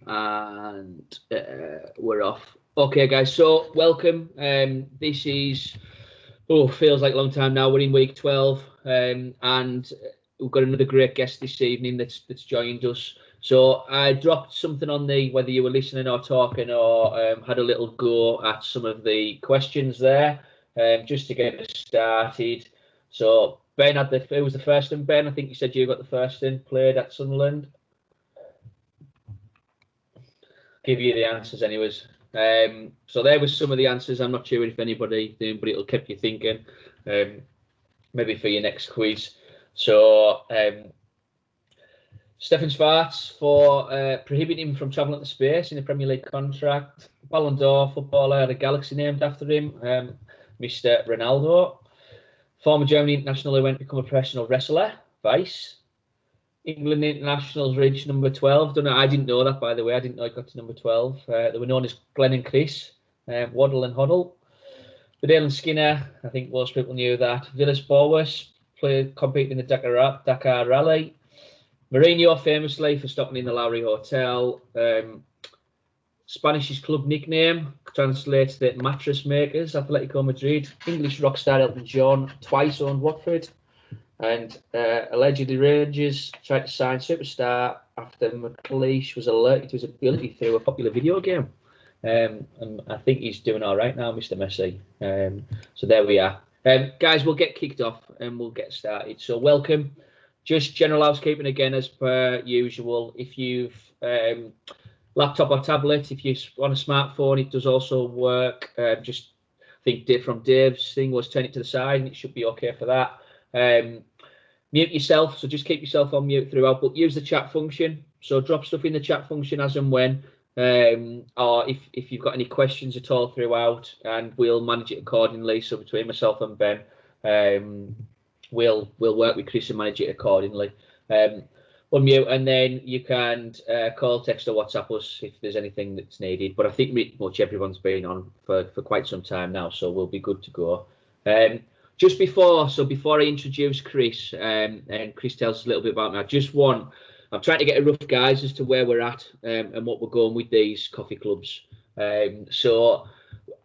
And we're off. Okay, guys, so welcome. This is, feels like a long time now. We're in week 12, and we've got another great guest this evening that's joined us. So I dropped something on whether you were listening or talking, or had a little go at some of the questions there, just to get us started. So Ben had who was the first one? Ben, I think you said you got the first one, played at Sunderland. Give you the answers anyways. So there was some of the answers. I'm not sure if anybody did, but it'll keep you thinking. Maybe for your next quiz. So Stefan Schwarz for prohibiting him from travelling to space in a Premier League contract. Ballon d'Or footballer had a galaxy named after him, Mr. Ronaldo. Former Germany international who went to become a professional wrestler, Vice. England internationals reached number 12. I didn't know that, by the way. I didn't know it got to number 12. They were known as Glenn and Chris, Waddle and Hoddle. Vidal and Skinner, I think most people knew that. Villas Boas competed in the Dakar Rally. Mourinho, famously for stopping in the Lowry Hotel. Spanish's club nickname translates to mattress makers, Atletico Madrid. English rock star Elton John twice owned Watford. And allegedly Rangers tried to sign superstar after McLeish was alerted to his ability through a popular video game. And I think he's doing all right now, Mr. Messi. So there we are. Guys, we'll get kicked off and we'll get started. So welcome. Just general housekeeping again, as per usual. If you've laptop or tablet, if you want a smartphone, it does also work. Just think from Dave's thing was turn it to the side and it should be okay for that. Mute yourself, so just keep yourself on mute throughout, but use the chat function. So drop stuff in the chat function as and when, or if you've got any questions at all throughout, and we'll manage it accordingly. So between myself and Ben, we'll work with Chris and manage it accordingly. Unmute, and then you can call, text, or WhatsApp us if there's anything that's needed. But I think pretty much everyone's been on for quite some time now, so we'll be good to go. Just before I introduce Chris, and Chris tells us a little bit about me, I'm trying to get a rough guide as to where we're at and what we're going with these coffee clubs. So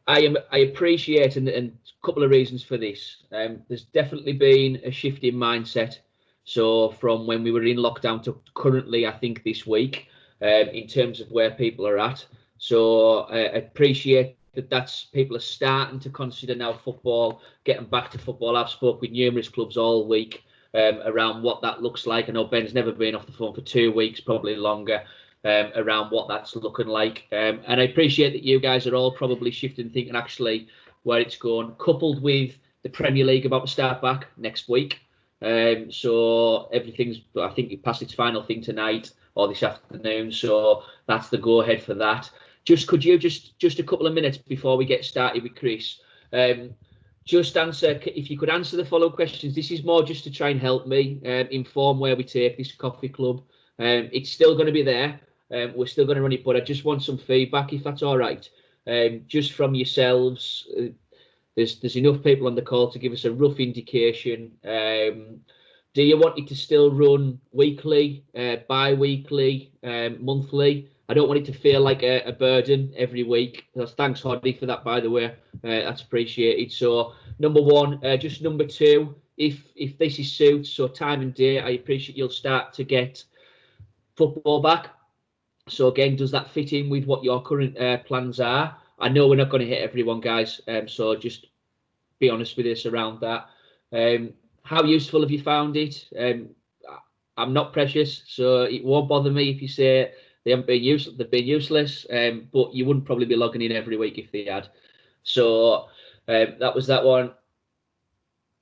I appreciate, and a couple of reasons for this. There's definitely been a shift in mindset. So from when we were in lockdown to currently, I think this week, in terms of where people are at. So I appreciate that's people are starting to consider now football, getting back to football. I've spoke with numerous clubs all week around what that looks like. I know Ben's never been off the phone for 2 weeks, probably longer, around what that's looking like. And I appreciate that you guys are all probably shifting, thinking actually where it's going, coupled with the Premier League about to start back next week. So everything's, I think it passed its final thing tonight or this afternoon. So that's the go ahead for that. Could you just a couple of minutes before we get started with Chris, just answer, if you could answer the following questions. This is more just to try and help me inform where we take this coffee club. It's still going to be there. We're still going to run it, but I just want some feedback, if that's all right. Just from yourselves. There's enough people on the call to give us a rough indication. Do you want it to still run weekly, bi-weekly, monthly? I don't want it to feel like a burden every week. Thanks, Hoddy, for that, by the way. That's appreciated. So, number one. Just number two, if this is suits, so time and day, I appreciate you'll start to get football back. So, again, does that fit in with what your current plans are? I know we're not going to hit everyone, guys. So, just be honest with us around that. How useful have you found it? I'm not precious, so it won't bother me if you say they haven't been useless. They've been useless, but you wouldn't probably be logging in every week if they had. So that was that one.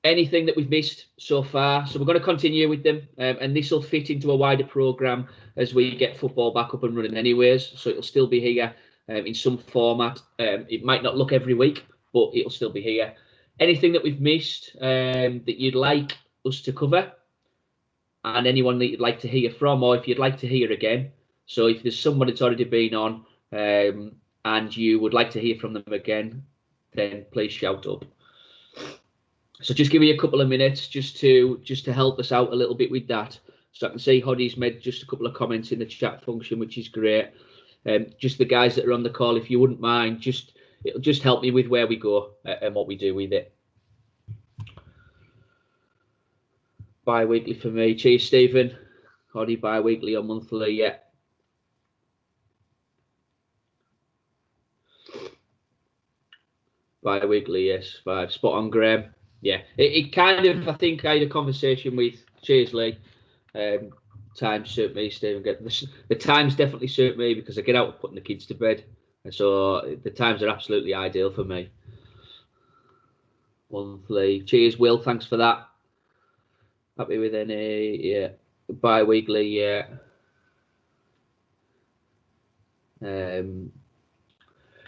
Anything that we've missed so far? So we're going to continue with them, and this will fit into a wider program as we get football back up and running anyways. So it'll still be here in some format. It might not look every week, but it'll still be here. Anything that we've missed that you'd like us to cover, and anyone that you'd like to hear from, or if you'd like to hear again. So if there's someone that's already been on and you would like to hear from them again, then please shout up. So just give me a couple of minutes just to help us out a little bit with that. So I can see Hoddy's made just a couple of comments in the chat function, which is great. just the guys that are on the call, if you wouldn't mind, it'll just help me with where we go and what we do with it. Bi-weekly for me. Cheers, Stephen. Or do you bi-weekly or monthly? Yeah. Bi-weekly, yes. 5. Spot on, Graham. Yeah. It kind of, I think I had a conversation with, cheers, Lee. Times suit me, Stephen. The times definitely suit me because I get out putting the kids to bed. And so the times are absolutely ideal for me. Monthly. Cheers, Will. Thanks for that. Happy with any, yeah. Bi-weekly, yeah.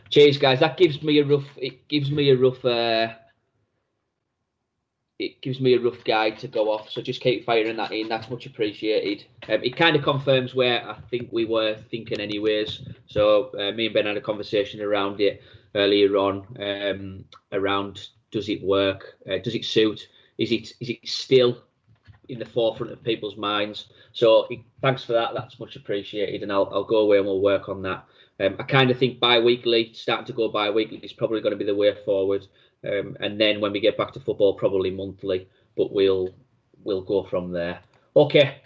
Cheers, guys. That gives me a rough. It gives me a rough guide to go off. So just keep firing that in. That's much appreciated. It kind of confirms where I think we were thinking, anyways. So me and Ben had a conversation around it earlier on. Around, does it work? Does it suit? Is it still in the forefront of people's minds? So thanks for that. That's much appreciated, and I'll go away and we'll work on that. I kind of think bi-weekly, starting to go bi-weekly, is probably going to be the way forward. And then when we get back to football, probably monthly, but we'll go from there. Okay.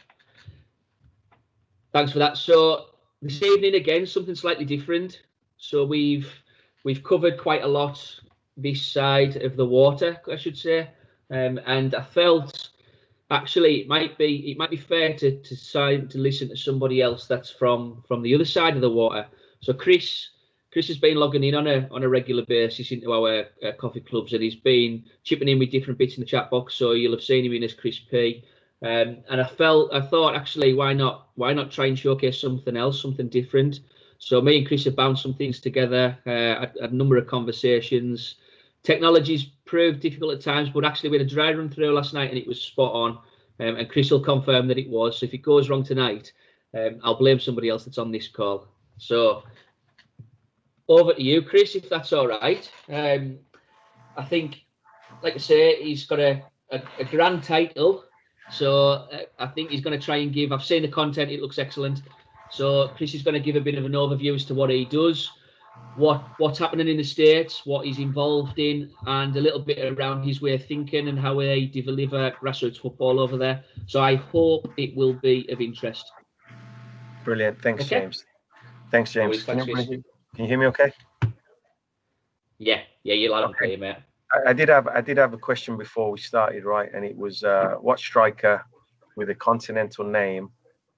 Thanks for that. So this evening, again, something slightly different. So we've covered quite a lot this side of the water, I should say. And I felt actually it might be fair to listen to somebody else that's from the other side of the water. So Chris has been logging in on a regular basis into our coffee clubs, and he's been chipping in with different bits in the chat box. So you'll have seen him in as Chris P. And I thought actually, why not try and showcase something else, something different. So me and Chris have bounced some things together, had a number of conversations. Technology's proved difficult at times, but actually we had a dry run through last night and it was spot on. And Chris will confirm that it was. So if it goes wrong tonight, I'll blame somebody else that's on this call. So over to you, Chris, if that's all right. I think, like I say, he's got a grand title. So I think he's going to try and give, I've seen the content, it looks excellent. So Chris is going to give a bit of an overview as to what he does, what's happening in the States, what he's involved in, and a little bit around his way of thinking and how they deliver grassroots football over there. So I hope it will be of interest. Brilliant. Thanks, okay. James. Thanks, James. Can you hear me okay? Yeah, you're loud and clear, mate. I did have a question before we started, right? And it was what striker with a continental name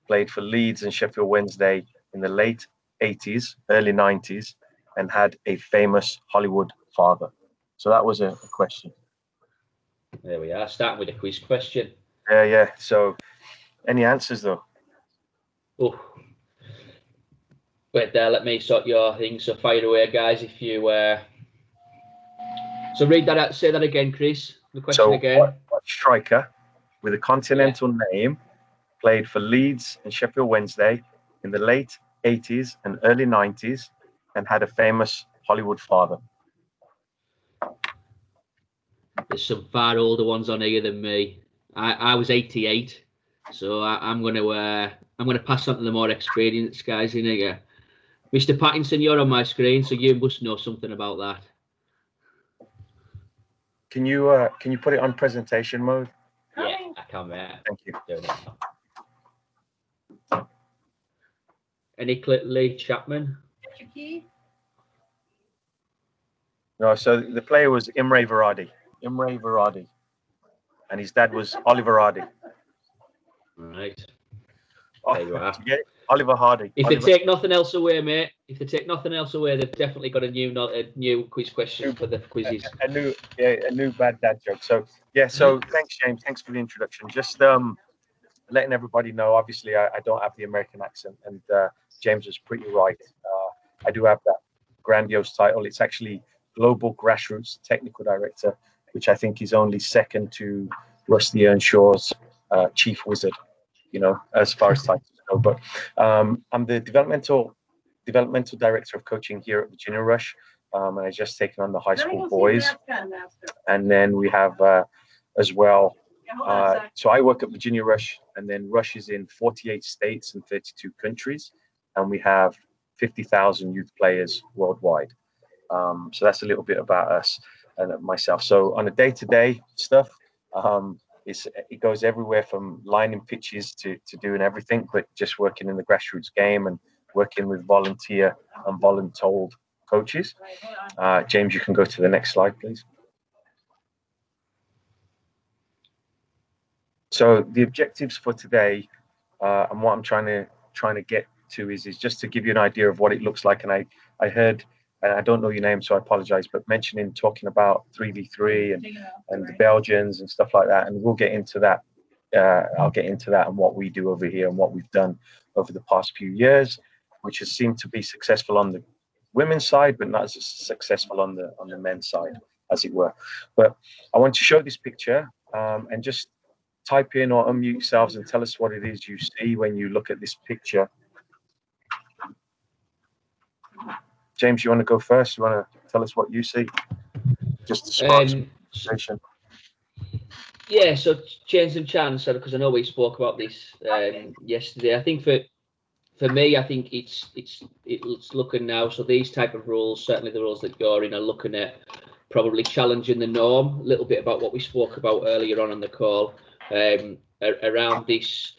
played for Leeds and Sheffield Wednesday in the late 80s, early 90s, and had a famous Hollywood father? So that was a question. There we are, starting with a quiz question. Yeah. So any answers though? Oh. Wait there, let me sort your thing. So fire away, guys, if you... So read that out, say that again, Chris. The question again. What striker with a continental name played for Leeds and Sheffield Wednesday in the late 80s and early 90s and had a famous Hollywood father? There's some far older ones on here than me. I was 88, so I'm going to pass on to the more experienced guys in here. Mr. Pattinson, you're on my screen, so you must know something about that. Can you put it on presentation mode? Yeah, I can, mate. Thank you. Any Lee Chapman? No, so the player was Imre Varadi, and his dad was Oliver Hardy. Right. Oh, there you are. Oliver Hardy. If they take nothing else away, mate, they've definitely got a new quiz question for the quizzes. A new bad dad joke. So thanks, James. Thanks for the introduction. Just letting everybody know. Obviously, I don't have the American accent, and James was pretty right. I do have that grandiose title. It's actually Global Grassroots Technical Director, which I think is only second to Rusty Earnshaw's Chief Wizard. As far as titles go. But I'm the developmental director of coaching here at Virginia Rush, and I just taken on the high school boys. And then we have as well. So I work at Virginia Rush, and then Rush is in 48 states and 32 countries, and we have 50,000 youth players worldwide. So that's a little bit about us and myself. So on a day-to-day stuff, it goes everywhere from lining pitches to doing everything, but just working in the grassroots game and working with volunteer and voluntold coaches. James, you can go to the next slide, please. So the objectives for today, and what I'm trying to get to is just to give you an idea of what it looks like. And I heard, and I don't know your name, so I apologize, but talking about 3v3 and the Belgians and stuff like that, and we'll get into that. I'll get into that and what we do over here and what we've done over the past few years, which has seemed to be successful on the women's side, but not as successful on the men's side, as it were. But I want to show this picture and just type in or unmute yourselves and tell us what it is you see when you look at this picture. James, you want to go first? You want to tell us what you see? Just describe the situation. Yeah, so change and chance, because I know we spoke about this yesterday. I think for me, I think it's looking now. So these type of rules, certainly the rules that you're in, are looking at probably challenging the norm. A little bit about what we spoke about earlier on the call around this.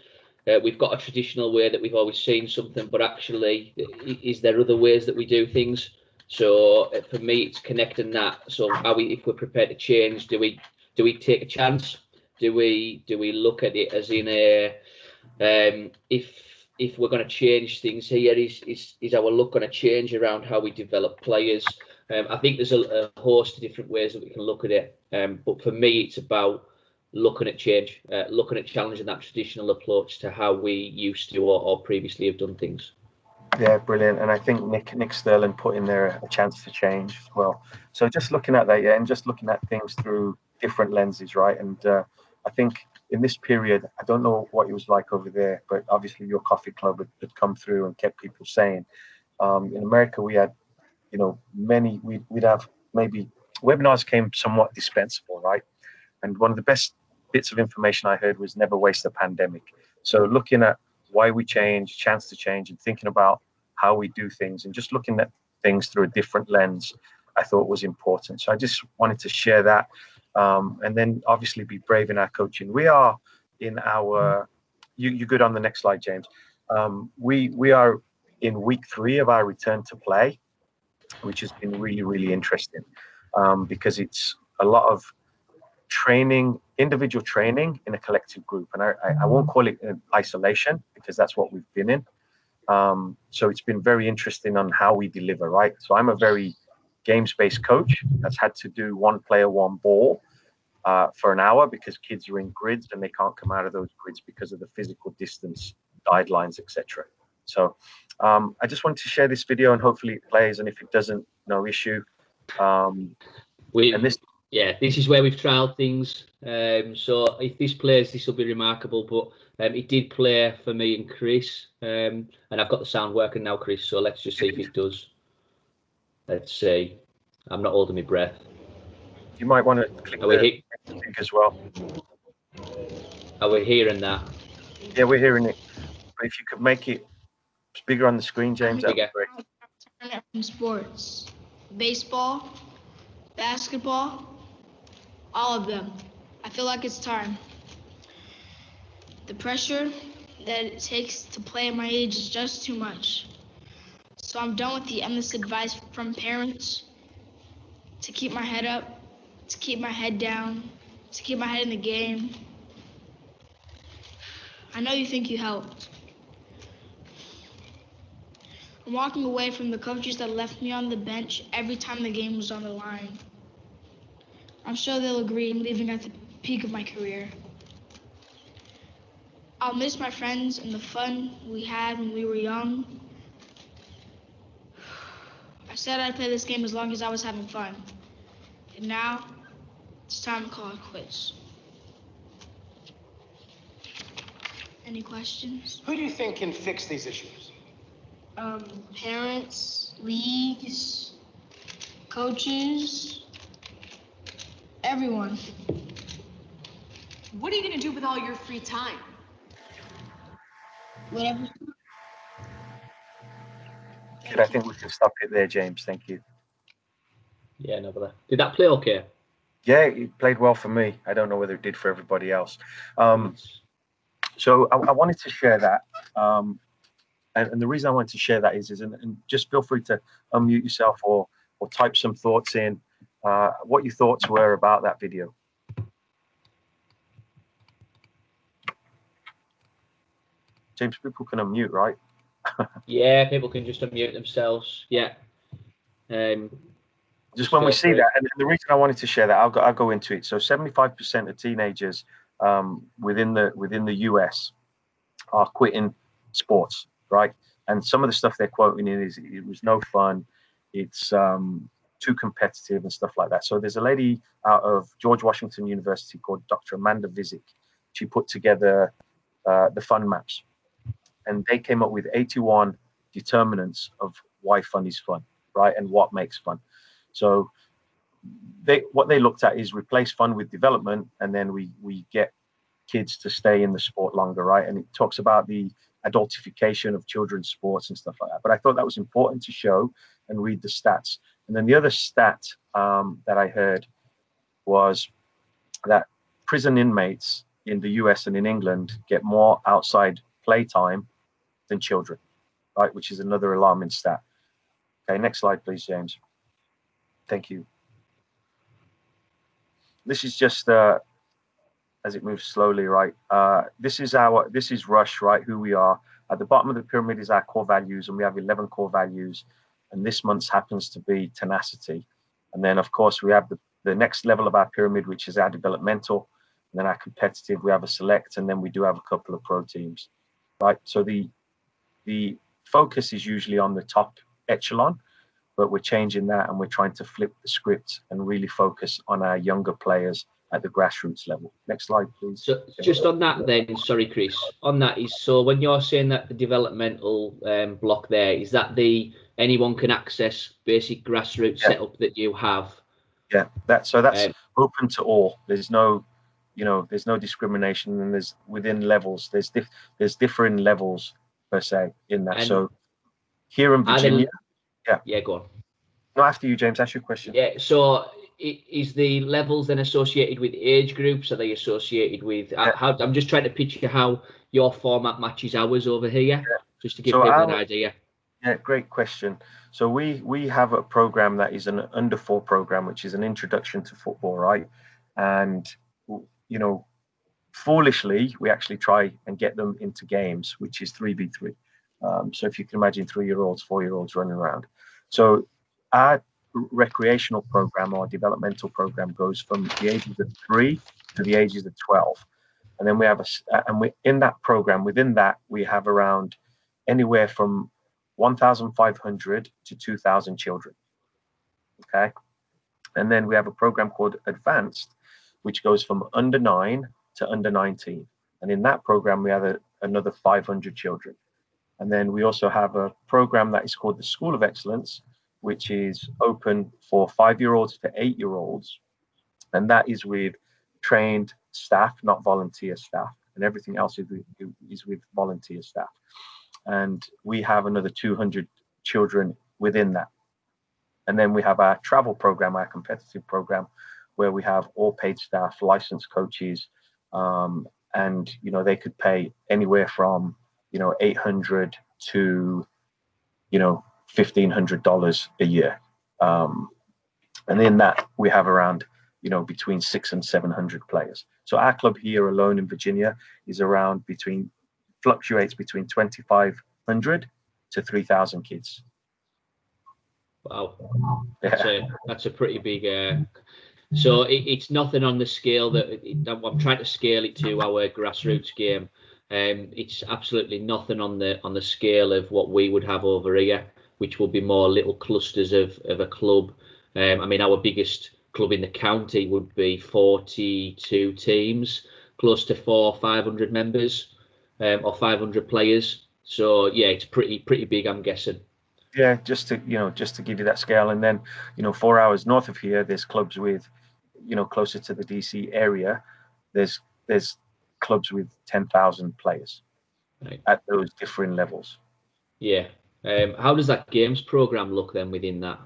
We've got a traditional way that we've always seen something, but actually, is there other ways that we do things? So for me, it's connecting that. So if we're prepared to change, do we take a chance? Do we look at it as in a if we're going to change things here, is our look going to change around how we develop players? I think there's a host of different ways that we can look at it, but for me, it's about looking at change, looking at challenging that traditional approach to how we used to or previously have done things. Yeah, brilliant. And I think Nick Sterling put in there a chance to change as well. So just looking at that, and just looking at things through different lenses, right? And I think in this period, I don't know what it was like over there, but obviously your coffee club had come through and kept people sane. In America, we had, we'd have maybe webinars came somewhat dispensable, right? And one of the best bits of information I heard was never waste a pandemic. So looking at why we change, chance to change, and thinking about how we do things and just looking at things through a different lens, I thought was important. So I just wanted to share that. And then obviously be brave in our coaching. We are in our, you good on the next slide, James. We are in week 3 of our return to play, which has been really, really interesting because it's a lot of training, individual training in a collective group. And I won't call it isolation because that's what we've been in. So it's been very interesting on how we deliver, right? So I'm a very games-based coach that's had to do one player, one ball for an hour because kids are in grids and they can't come out of those grids because of the physical distance guidelines, etc. So I just wanted to share this video and hopefully it plays, and if it doesn't, no issue. This is where we've trialed things. So if this plays, this will be remarkable. But it did play for me and Chris, and I've got the sound working now, Chris. So let's just see if it does. Let's see. I'm not holding my breath. You might want to click the link as well. Are we hearing that? Yeah, we're hearing it. But if you could make it bigger on the screen, James, that'd be great. From sports, baseball, basketball, all of them. I feel like it's time. The pressure that it takes to play at my age is just too much. So I'm done with the endless advice from parents to keep my head up, to keep my head down, to keep my head in the game. I know you think you helped. I'm walking away from the coaches that left me on the bench every time the game was on the line. I'm sure they'll agree I'm leaving at the peak of my career. I'll miss my friends and the fun we had when we were young. I said I'd play this game as long as I was having fun. And now, it's time to call it quits. Any questions? Who do you think can fix these issues? Parents, leagues, coaches, everyone. What are you going to do with all your free time? Whatever. Good. I think we can stop it there, James. Thank you. Yeah, no bother. Did that play okay? Yeah, it played well for me. I don't know whether it did for everybody else. So I wanted to share that. And the reason I wanted to share that is and just feel free to unmute yourself or type some thoughts in, what your thoughts were about that video. James, people can unmute, right? Yeah, people can just unmute themselves. Yeah. Just when we see that, and the reason I wanted to share that, I'll go into it. So 75% of teenagers within the US are quitting sports, right? And some of the stuff they're quoting in is it was no fun, it's too competitive and stuff like that. So there's a lady out of George Washington University called Dr. Amanda Visick. She put together the fun maps, and they came up with 81 determinants of why fun is fun, right? And what makes fun. So what they looked at is replace fun with development, and then we get kids to stay in the sport longer, right? And it talks about the adultification of children's sports and stuff like that. But I thought that was important to show and read the stats. And then the other stat that I heard was that prison inmates in the US and in England get more outside playtime than children, right? Which is another alarming stat. Okay, next slide, please, James. Thank you. This is just as it moves slowly, right? This is Rush, right? Who we are. At the bottom of the pyramid is our core values, and we have 11 core values. And this month's happens to be tenacity. And then, of course, we have the next level of our pyramid, which is our developmental. And then our competitive, we have a select, and then we do have a couple of pro teams, right? So the focus is usually on the top echelon, but we're changing that, and we're trying to flip the script and really focus on our younger players at the grassroots level. Next slide, please. So just on that then, sorry, Chris, on that is, so when you're saying that the developmental block there, is that anyone can access basic grassroots setup that you have? Yeah, that's open to all. There's no, there's no discrimination, and there's within levels, there's different levels per se in that. So here in Virginia, yeah, go on. No, after you, James. Ask your question. Yeah, so is the levels then associated with age groups? Are they associated with how? I'm just trying to picture how your format matches ours over here, just to give people an idea. Yeah, great question. So we have a program that is an under 4 program, which is an introduction to football, right? And foolishly, we actually try and get them into games, which is 3v3. So if you can imagine 3-year-olds, 4-year-olds running around. So our recreational program or developmental program goes from the ages of 3 to the ages of 12. And then we have in that program, within that, we have around anywhere from 1,500 to 2,000 children. Okay. And then we have a program called Advanced, which goes from under 9 to under 19. And in that program, we have another 500 children. And then we also have a program that is called the School of Excellence, which is open for 5-year-olds to 8-year-olds. And that is with trained staff, not volunteer staff. And everything else is with volunteer staff. And we have another 200 children within that. And then we have our travel program, our competitive program, where we have all paid staff, licensed coaches, and they could pay anywhere from $800 to $1,500 a year. And in that we have around between 600 and 700 players. So our club here alone in Virginia is around fluctuates between 2,500 to 3,000 kids. Wow, that's a pretty big. So it's nothing on the scale that I'm trying to scale it to our grassroots game. It's absolutely nothing on the scale of what we would have over here, which will be more little clusters of a club. I mean, our biggest club in the county would be 42 teams, close to 400 or 500 members, or 500 players. So yeah, it's pretty big, I'm guessing. Yeah, just to give you that scale. And then 4 hours north of here, there's clubs with closer to the DC area, there's clubs with 10,000 players, right, at those different levels. Yeah. How does that games program look then within that?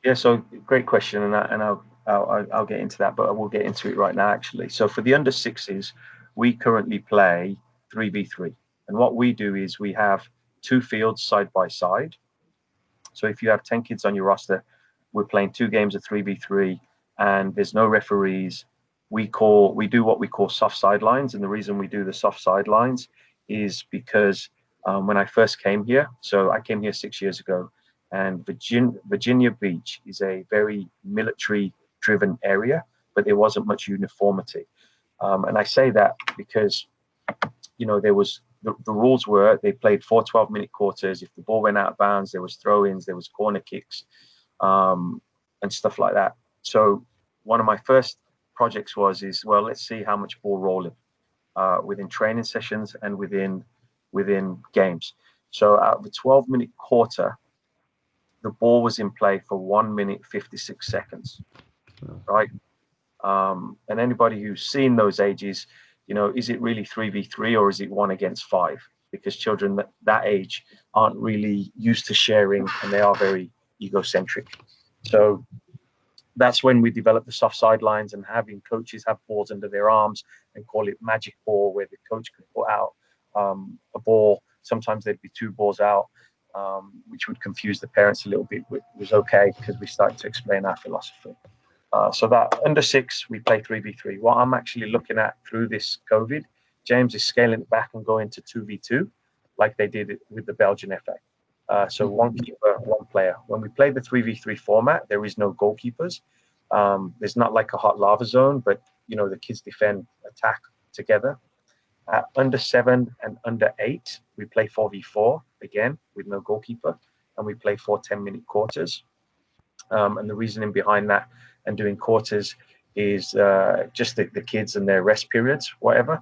Yeah, so great question, and I'll get into that, but I will get into it right now actually. So for the under sixes, we currently play 3v3, and what we do is we have 2 fields side by side. So if you have 10 kids on your roster, we're playing 2 games of 3v3, and there's no referees. We do what we call soft sidelines, and the reason we do the soft sidelines is because when I first came here, so I came here 6 years ago, and Virginia Beach is a very military-driven area, but there wasn't much uniformity. And I say that because, there was the rules were they played 4 12-minute quarters. If the ball went out of bounds, there was throw-ins, there was corner kicks, and stuff like that. So one of my first projects is let's see how much ball rolling within training sessions and within games. So out of the 12-minute quarter, the ball was in play for 1 minute 56 seconds, right? And anybody who's seen those ages, is it really 3v3 or is it 1 against 5? Because children that age aren't really used to sharing, and they are very egocentric. So that's when we developed the soft sidelines and having coaches have balls under their arms and call it magic ball, where the coach could put out a ball. Sometimes there'd be 2 balls out, which would confuse the parents a little bit. It was okay because we started to explain our philosophy. So that under 6, we play 3v3. What I'm actually looking at through this COVID, James, is scaling it back and going to 2v2, like they did it with the Belgian FA. So 1 keeper, 1 player. When we play the 3v3 format, there is no goalkeepers. There's not like a hot lava zone, but the kids defend, attack together. At under 7 and under 8, we play 4v4 again with no goalkeeper, and we play 4 10-minute quarters. And the reasoning behind that and doing quarters is just the kids and their rest periods, whatever.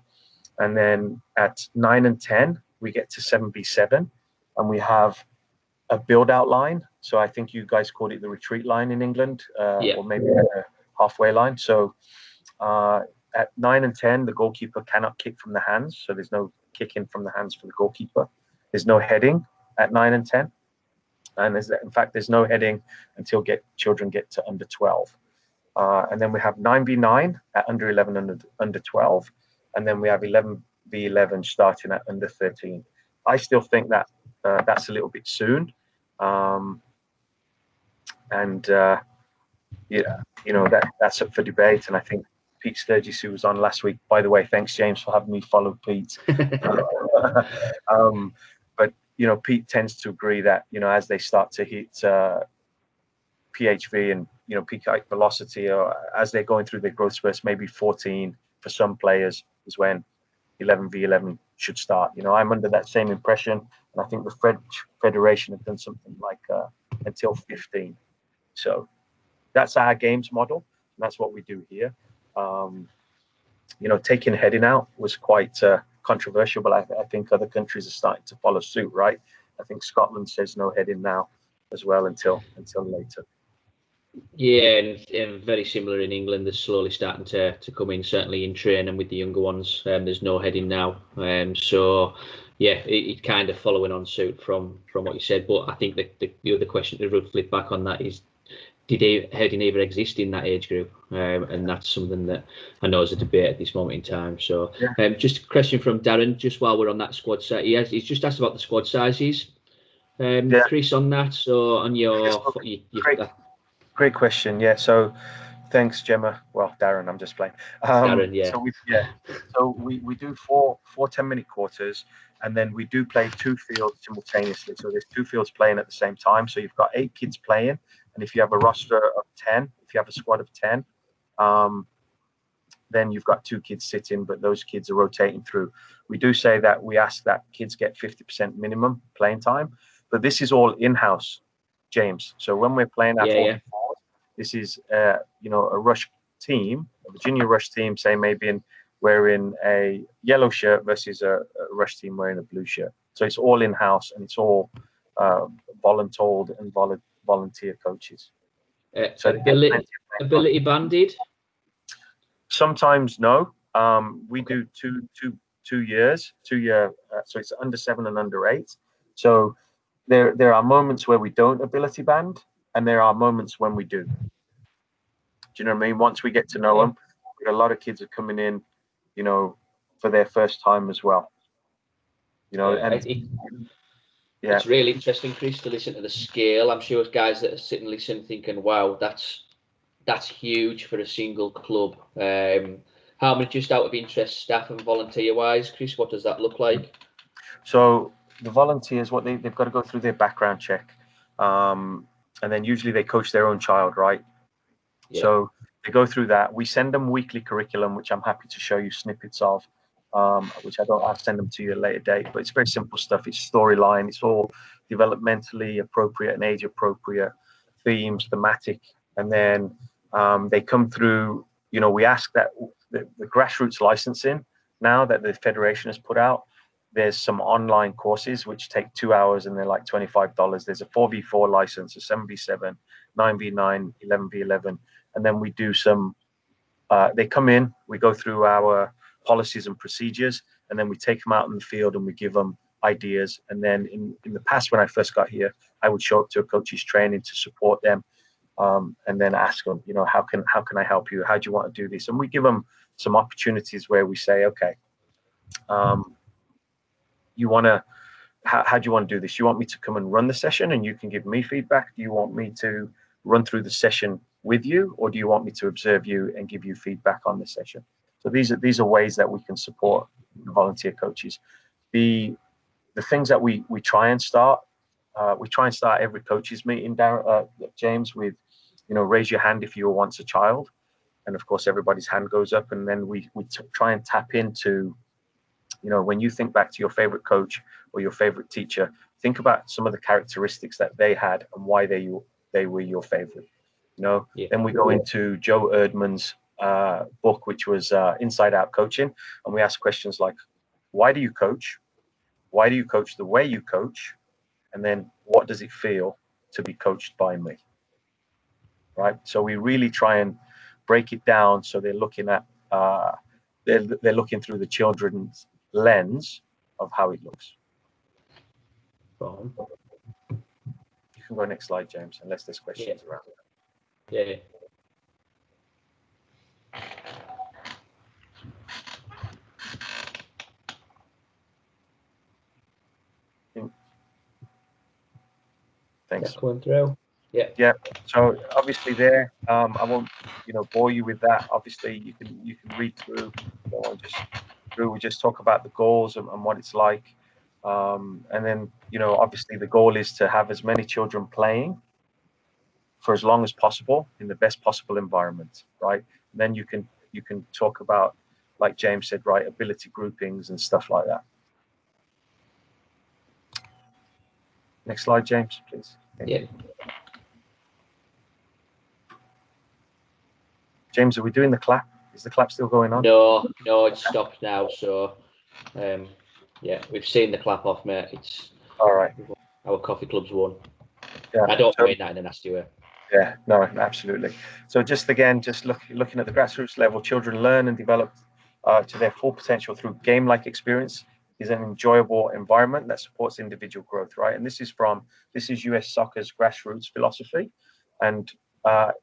And then at 9 and 10, we get to 7v7, and we have a build-out line. So I think you guys called it the retreat line in England, or maybe a halfway line. So at 9 and 10, the goalkeeper cannot kick from the hands. So there's no kicking from the hands for the goalkeeper. There's no heading at 9 and 10. And in fact, there's no heading until children get to under 12. And then we have 9v9 at under 11 and under 12. And then we have 11v11 starting at under 13. I still think that that's a little bit soon. That's up for debate. And I think Pete Sturgis, who was on last week, by the way, thanks, James, for having me follow Pete. But Pete tends to agree that as they start to hit PHV and peak height velocity, or as they're going through their growth spurts, maybe 14 for some players is when 11v11 should start. I'm under that same impression, and I think the French Federation have done something like until 15. So that's our games model, and that's what we do here. Taking heading out was quite controversial, but I think other countries are starting to follow suit, right? I think Scotland says no heading now as well until later. Yeah, and very similar in England. They're slowly starting to come in, certainly in training with the younger ones. There's no heading now. So yeah, it's kind of following on suit from what you said. But I think the other question to flip back on that is, did heading ever exist in that age group? And that's something that I know is a debate at this moment in time. So just a question from Darren, just while we're on that squad size. He's just asked about the squad sizes. Chris, on that. So on your... Great question. Yeah. So thanks, Gemma. Well, Darren, I'm just playing. Darren, yeah. So we do four 10-minute quarters, and then we do play 2 fields simultaneously. So there's 2 fields playing at the same time. So you've got 8 kids playing, and if you have a roster of 10, if you have a squad of 10, then you've got 2 kids sitting, but those kids are rotating through. We do say that we ask that kids get 50% minimum playing time, but this is all in-house, James. So when we're playing our 4v4, this is a rush team, a Virginia rush team, say maybe wearing a yellow shirt versus a rush team wearing a blue shirt. So it's all in-house, and it's all voluntold and volunteer coaches. So ability banded? Sometimes no. We do 2 years, 2 year. So it's under 7 and under 8. So there are moments where we don't ability band, and there are moments when we do. Do you know what I mean? Once we get to know them, a lot of kids are coming in, you know, for their first time as well. You know, it's really interesting, Chris, to listen to the scale. I'm sure guys that are sitting listening thinking, wow, that's huge for a single club. How many, just out of interest, staff and volunteer wise, Chris, what does that look like? So the volunteers, what they've got to go through their background check, and then usually they coach their own child, right? Yeah. So they go through that. We send them weekly curriculum, which I'm happy to show you snippets of, which I'll send them to you at a later date. But it's very simple stuff. It's storyline. It's all developmentally appropriate and age appropriate themes, thematic, and then they come through. You know, we ask that the grassroots licensing now that the federation has put out. There's some online courses which take 2 hours and they're like $25. There's a 4v4 license, a 7v7, 9v9, 11v11, and then we do some. They come in, we go through our policies and procedures, and then we take them out in the field and we give them ideas. And then in the past, when I first got here, I would show up to a coach's training to support them, and then ask them, you know, how can I help you? How do you want to do this? And we give them some opportunities where we say, okay, you want to, how do you want to do this? You want me to come and run the session and you can give me feedback? Do you want me to run through the session with you, or do you want me to observe you and give you feedback on the session? So these are ways that we can support volunteer coaches. The things that we try and start every coaches meeting, James, with, you know, raise your hand if you were once a child, and of course everybody's hand goes up, and then we try and tap into, you know, when you think back to your favorite coach or your favorite teacher, think about some of the characteristics that they had and why they were your favorite. You know, then we go into Joe Erdman's book, which was Inside Out Coaching, and we ask questions like, why do you coach? Why do you coach the way you coach? And then what does it feel to be coached by me? Right. So we really try and break it down so they're looking at they're looking through the children's lens of how it looks. You can go next slide, James, unless there's questions around it. Yeah. Thanks. Going through. Yeah. So obviously there, I won't, you know, bore you with that. Obviously you can read through. We just talk about the goals and what it's like, and then, you know, obviously the goal is to have as many children playing for as long as possible in the best possible environment, right? And then you can talk about, like James said, right, ability groupings and stuff like that. Next slide, James, please. Yeah. James, are we doing the clap? Is the clap still going on? No, it's stopped now. So, yeah, we've seen the clap off, mate. It's all right. Our coffee club's won. Yeah. I don't mean that in a nasty way. Yeah, no, absolutely. So just again, looking at the grassroots level, children learn and develop to their full potential through game-like experience is an enjoyable environment that supports individual growth, right? And this is US Soccer's grassroots philosophy. And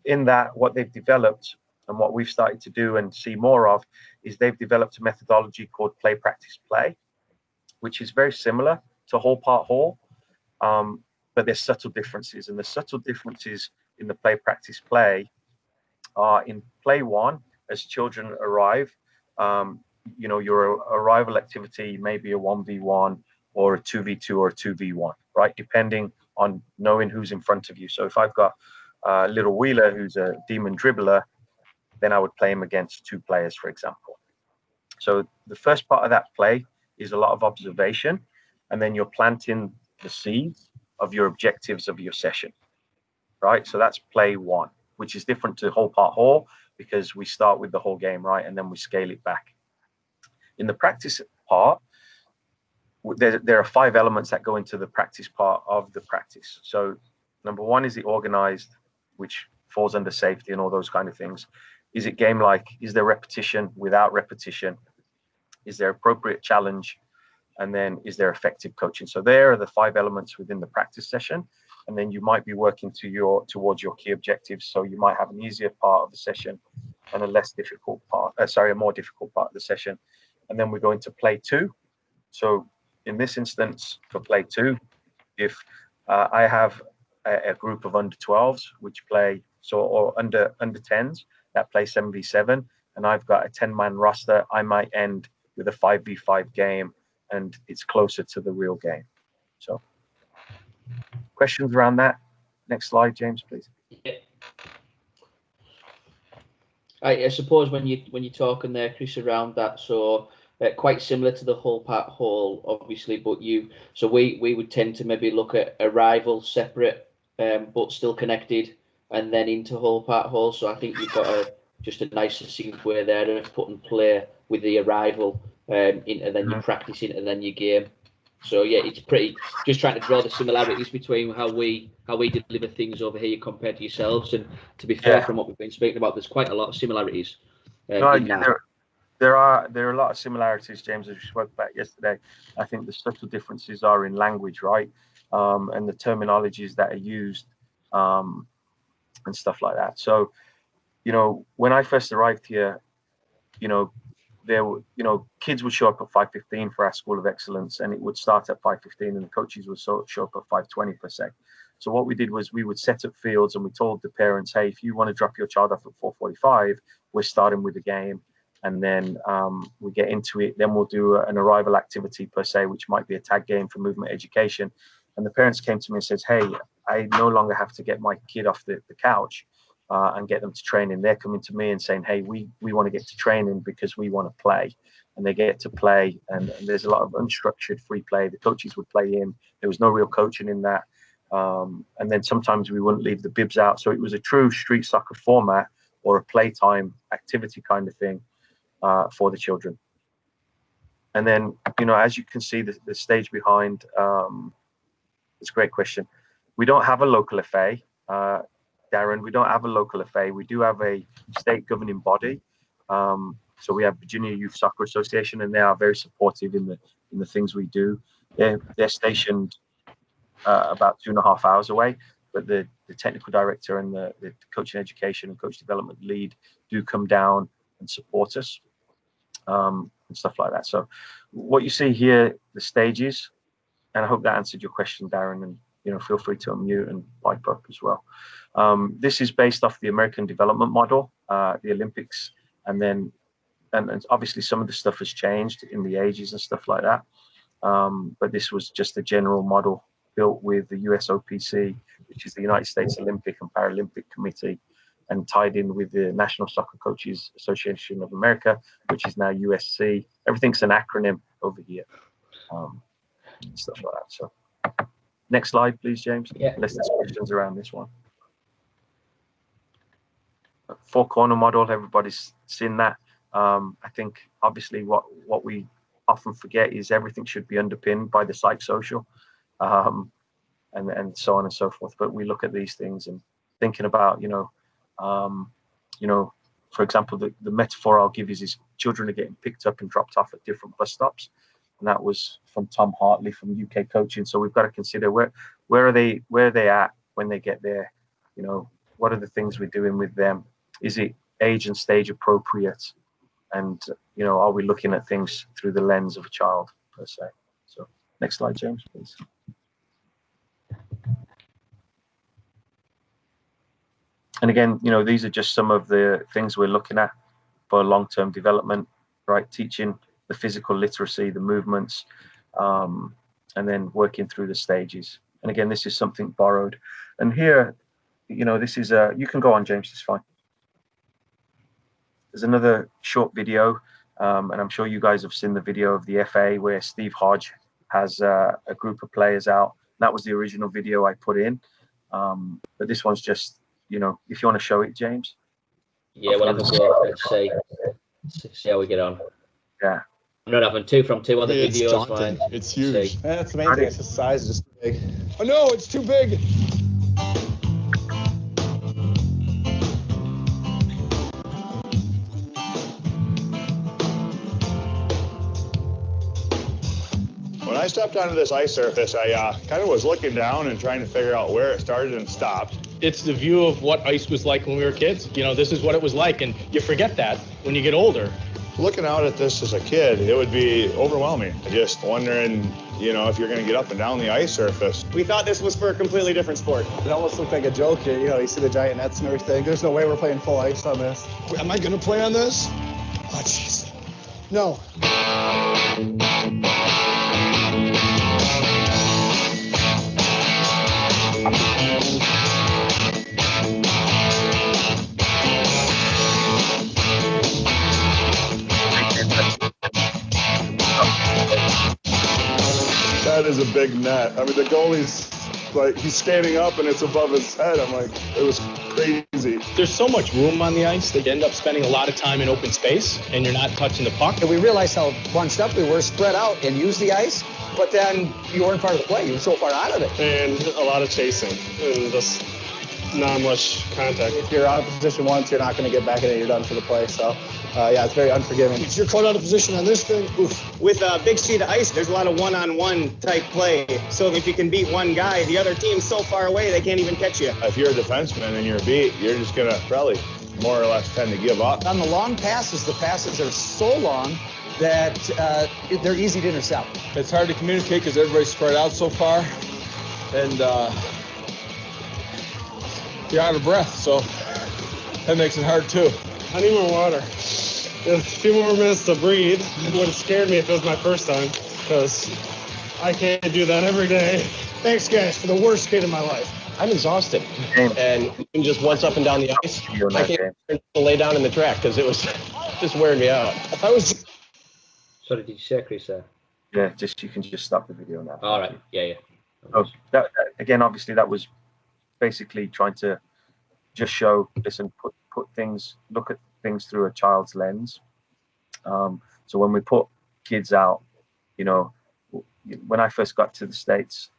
in that, what they've developed and what we've started to do and see more of is they've developed a methodology called play, practice, play, which is very similar to whole part whole, but there's subtle differences. And the subtle differences in the play, practice, play are in play one, as children arrive, you know, your arrival activity may be a 1v1 or a 2v2 or a 2v1, right? Depending on knowing who's in front of you. So if I've got little Wheeler, who's a demon dribbler, then I would play him against 2 players, for example. So the first part of that play is a lot of observation, and then you're planting the seeds of your objectives of your session, right? So that's play one, which is different to whole part whole, because we start with the whole game, right? And then we scale it back. In the practice part, there are 5 elements that go into the practice part of the practice. So number 1 is the organized, which falls under safety and all those kind of things. Is it game-like? Is there repetition without repetition? Is there appropriate challenge? and then is there effective coaching? So there are the 5 elements within the practice session, and then you might be working towards your key objectives. So you might have an easier part of the session and a less difficult part, a more difficult part of the session. And then we go into play 2. So in this instance, for play 2, if I have a group of under 12s which play, or under 10s that play 7v7, and I've got a 10-man roster, I might end with a 5v5 game, and it's closer to the real game. So questions around that? Next slide, James, please. Yeah. I suppose when you're talking there, Chris, around that, so quite similar to the whole part whole, obviously, but we would tend to maybe look at arrival separate, but still connected, and then into whole part whole. So I think you've got just a nice succinct way there of putting play with the arrival into then your practice into then your game. So yeah, it's pretty, just trying to draw the similarities between how we deliver things over here compared to yourselves. And to be fair, from what we've been speaking about, there's quite a lot of similarities. There are a lot of similarities, James, as we spoke about yesterday. I think the subtle differences are in language, right, and the terminologies that are used, and stuff like that. So, when I first arrived here, there were, kids would show up at 5:15 for our School of Excellence, and it would start at 5:15, and the coaches would show up at 5:20 per se. So what we did was we would set up fields, and we told the parents, hey, if you want to drop your child off at 4:45, we're starting with the game, and then we get into it. Then we'll do an arrival activity per se, which might be a tag game for movement education. And the parents came to me and says, hey, I no longer have to get my kid off the couch and get them to training. They're coming to me and saying, hey, we want to get to training because we want to play. And they get to play, and there's a lot of unstructured free play. The coaches would play in. There was no real coaching in that. And then sometimes we wouldn't leave the bibs out. So it was a true street soccer format, or a playtime activity kind of thing for the children. And then, as you can see, the stage behind, it's a great question. We don't have a local FA. Darren, we don't have a local FA. We do have a state governing body. So we have Virginia Youth Soccer Association, and they are very supportive in the things we do. They're stationed about 2.5 hours away, but the technical director and the coaching education and coach development lead do come down and support us, and stuff like that. So what you see here, the stages, and I hope that answered your question, Darren, and feel free to unmute and pipe up as well. This is based off the American development model, the Olympics, and obviously some of the stuff has changed in the ages and stuff like that. But this was just a general model built with the USOPC, which is the United States Olympic and Paralympic Committee, and tied in with the National Soccer Coaches Association of America, which is now USC. Everything's an acronym over here, stuff like that. So next slide, please, James. Yeah. Unless there's questions around this one. 4-corner model, everybody's seen that. I think obviously what we often forget is everything should be underpinned by the psychosocial, and so on and so forth. But we look at these things and thinking about, for example, the metaphor I'll give is children are getting picked up and dropped off at different bus stops. And that was from Tom Hartley from UK Coaching. So we've got to consider where are they at when they get there? What are the things we're doing with them? Is it age and stage appropriate? And are we looking at things through the lens of a child per se? So next slide, James, please. And again, these are just some of the things we're looking at for long-term development, right? Teaching the physical literacy, the movements, and then working through the stages. And again, this is something borrowed. And here, this is you can go on, James, it's fine. There's another short video, and I'm sure you guys have seen the video of the FA where Steve Hodge has a group of players out. That was the original video I put in. But this one's just, if you want to show it, James. Yeah, we'll have a go. Let's see how we get on. Yeah. I'm not having 2 from 2 on the videos. Daunting. Fine. It's huge. That's the main thing. It's the size is just big. Oh no, it's too big. stepped onto this ice surface, I kind of was looking down and trying to figure out where it started and stopped. It's the view of what ice was like when we were kids. You know, this is what it was like, and you forget that when you get older. Looking out at this as a kid, it would be overwhelming. Just wondering, you know, if you're going to get up and down the ice surface. We thought this was for a completely different sport. It almost looked like a joke here. You know, you see the giant nets and everything. There's no way we're playing full ice on this. Am I going to play on this? Oh, jeez. No. That is a big net. I mean, the goalie's like, he's skating up and it's above his head. I'm like, it was crazy. There's so much room on the ice that you end up spending a lot of time in open space, and you're not touching the puck. And we realized how bunched up we were, spread out, and used the ice, but then you weren't part of the play. You were so far out of it. And a lot of chasing and just not much contact. If you're out of position once, you're not going to get back in it. You're done for the play. So, yeah, it's very unforgiving. If you're caught out of position on this thing, oof. With a big sheet of ice, there's a lot of one-on-one type play. So if you can beat one guy, the other team's so far away they can't even catch you. If you're a defenseman and you're beat, you're just going to probably more or less tend to give up. On the long passes, the passes are so long that they're easy to intercept. It's hard to communicate because everybody's spread out so far, and you're out of breath, so that makes it hard too. I need more water. A few more minutes to breathe. It would have scared me if it was my first time, because I can't do that every day. Thanks, guys, for the worst skate of my life. I'm exhausted. And even just once up and down the ice, I can't lay down in the track because it was just wearing me out. I was. Sorry, did you say, Chris? Yeah, you can just stop the video now. All right. Yeah. So that, again, obviously, that was basically trying to just show, listen, look at things through a child's lens. So when we put kids out, you know, when I first got to the States,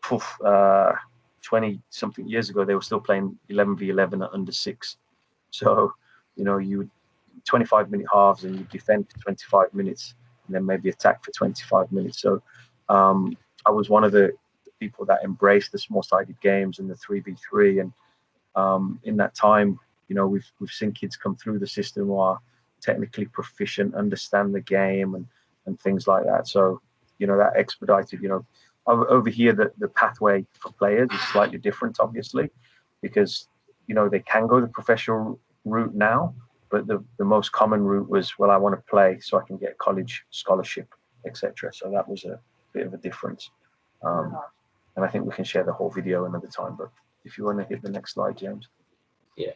20 something years ago, they were still playing 11v11 at under 6. So, you know, you 25-minute halves and you defend for 25 minutes and then maybe attack for 25 minutes. So I was one of the people that embraced the small-sided games and the 3v3. And in that time, you know, we've seen kids come through the system who are technically proficient, understand the game and things like that. So, you know, that expedited, you know, over here, the pathway for players is slightly different, obviously, because, you know, they can go the professional route now, but the most common route was, well, I want to play so I can get a college scholarship, etc. So that was a bit of a difference. And I think we can share the whole video another time, but if you want to hit the next slide, James. Yeah.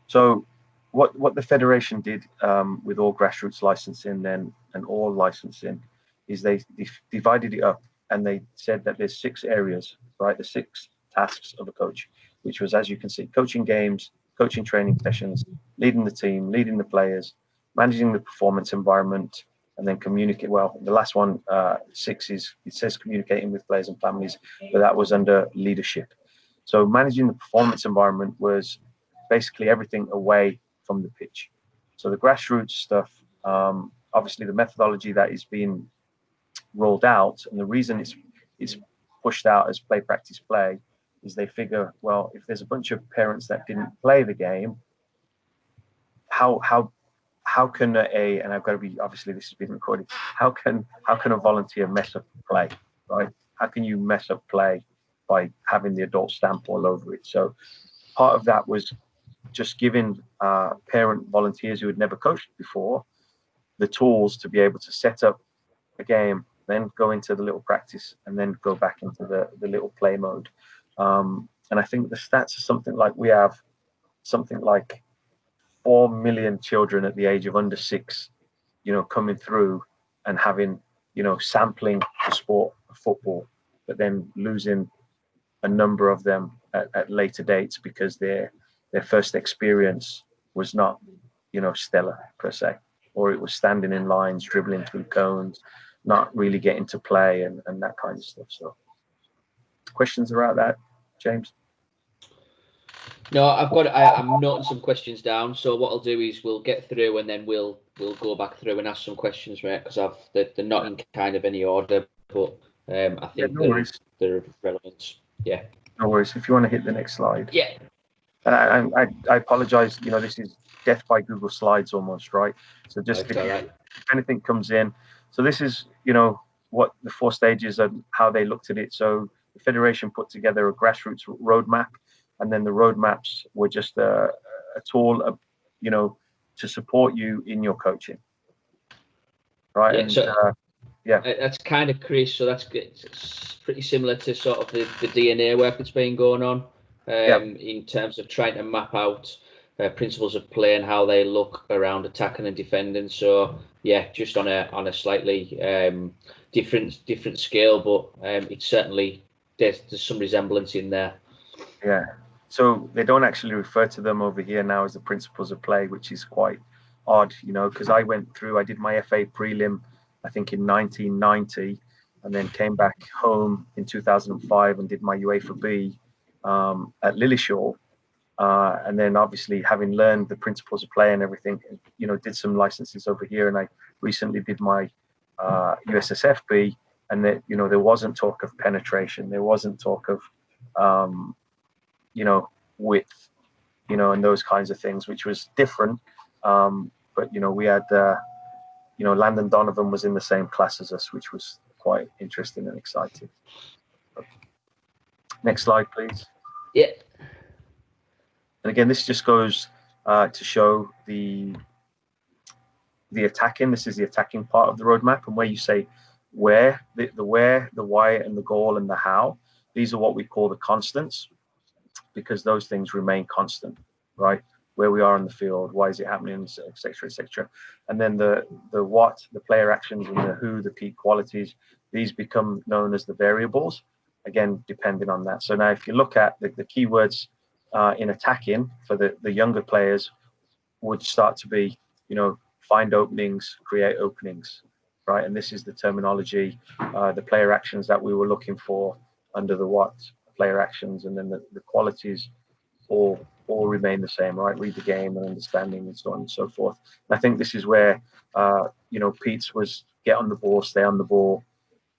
So what the federation did with all grassroots licensing and all licensing is they divided it up, and they said that there's 6 areas, right? The 6 tasks of a coach, which was, as you can see, coaching games, coaching training sessions, leading the team, leading the players, managing the performance environment, and then communicate. Well, the last one, 6, is, it says communicating with players and families, but that was under leadership. So managing the performance environment was basically everything away from the pitch. So the grassroots stuff, obviously the methodology that is being rolled out, and the reason it's pushed out as play, practice, play, is they figure, well, if there's a bunch of parents that didn't play the game, how can and I've got to be, obviously this has been recorded, how can a volunteer mess up play, right? How can you mess up play by having the adult stamp all over it? So part of that was just giving parent volunteers who had never coached before the tools to be able to set up a game, then go into the little practice, and then go back into the little play mode. And I think the stats are something like, we have something like 4 million children at the age of under 6, you know, coming through and having, you know, sampling the sport of football, but then losing a number of them at later dates because their first experience was not, you know, stellar per se, or it was standing in lines, dribbling through cones, not really getting to play and that kind of stuff. So questions about that, James? No, I'm noting some questions down. So what I'll do is we'll get through and then we'll go back through and ask some questions, mate, because they're not in kind of any order, but I think they're relevant. Yeah. No worries. If you want to hit the next slide. Yeah. And I apologize. You know, this is death by Google Slides almost, right? So just if anything comes in. So this is, you know, what the 4 stages and how they looked at it. So the Federation put together a grassroots roadmap, and then the roadmaps were just a tool, you know, to support you in your coaching. Right. Yeah, and, so yeah, that's kind of Chris. So that's pretty similar to sort of the DNA work that's been going on in terms of trying to map out principles of play and how they look around attacking and defending. So yeah, just on a slightly different scale, but it's certainly there's some resemblance in there. Yeah. So they don't actually refer to them over here now as the principles of play, which is quite odd, you know, because I did my FA prelim, I think in 1990, and then came back home in 2005 and did my UEFA B at Lillishall. And then obviously having learned the principles of play and everything, you know, did some licenses over here. And I recently did my USSFB, and that, you know, there wasn't talk of penetration. There wasn't talk of, you know, width, you know, and those kinds of things, which was different. But, you know, we had, you know, Landon Donovan was in the same class as us, which was quite interesting and exciting. Next slide, please. Yeah. And again, this just goes to show the attacking. This is the attacking part of the roadmap, and where you say where, the where, the why, and the goal, and the how. These are what we call the constants, because those things remain constant, right? Where we are on the field, why is it happening, etc., etc. And then the what, the player actions, and the who, the key qualities. These become known as the variables. Again, depending on that. So now, if you look at the keywords in attacking for the younger players, would start to be, you know, find openings, create openings, right? And this is the terminology, the player actions that we were looking for under the what, player actions, and then the qualities all remain the same, right? Read the game and understanding and so on and so forth. And I think this is where, you know, Pete's was get on the ball, stay on the ball,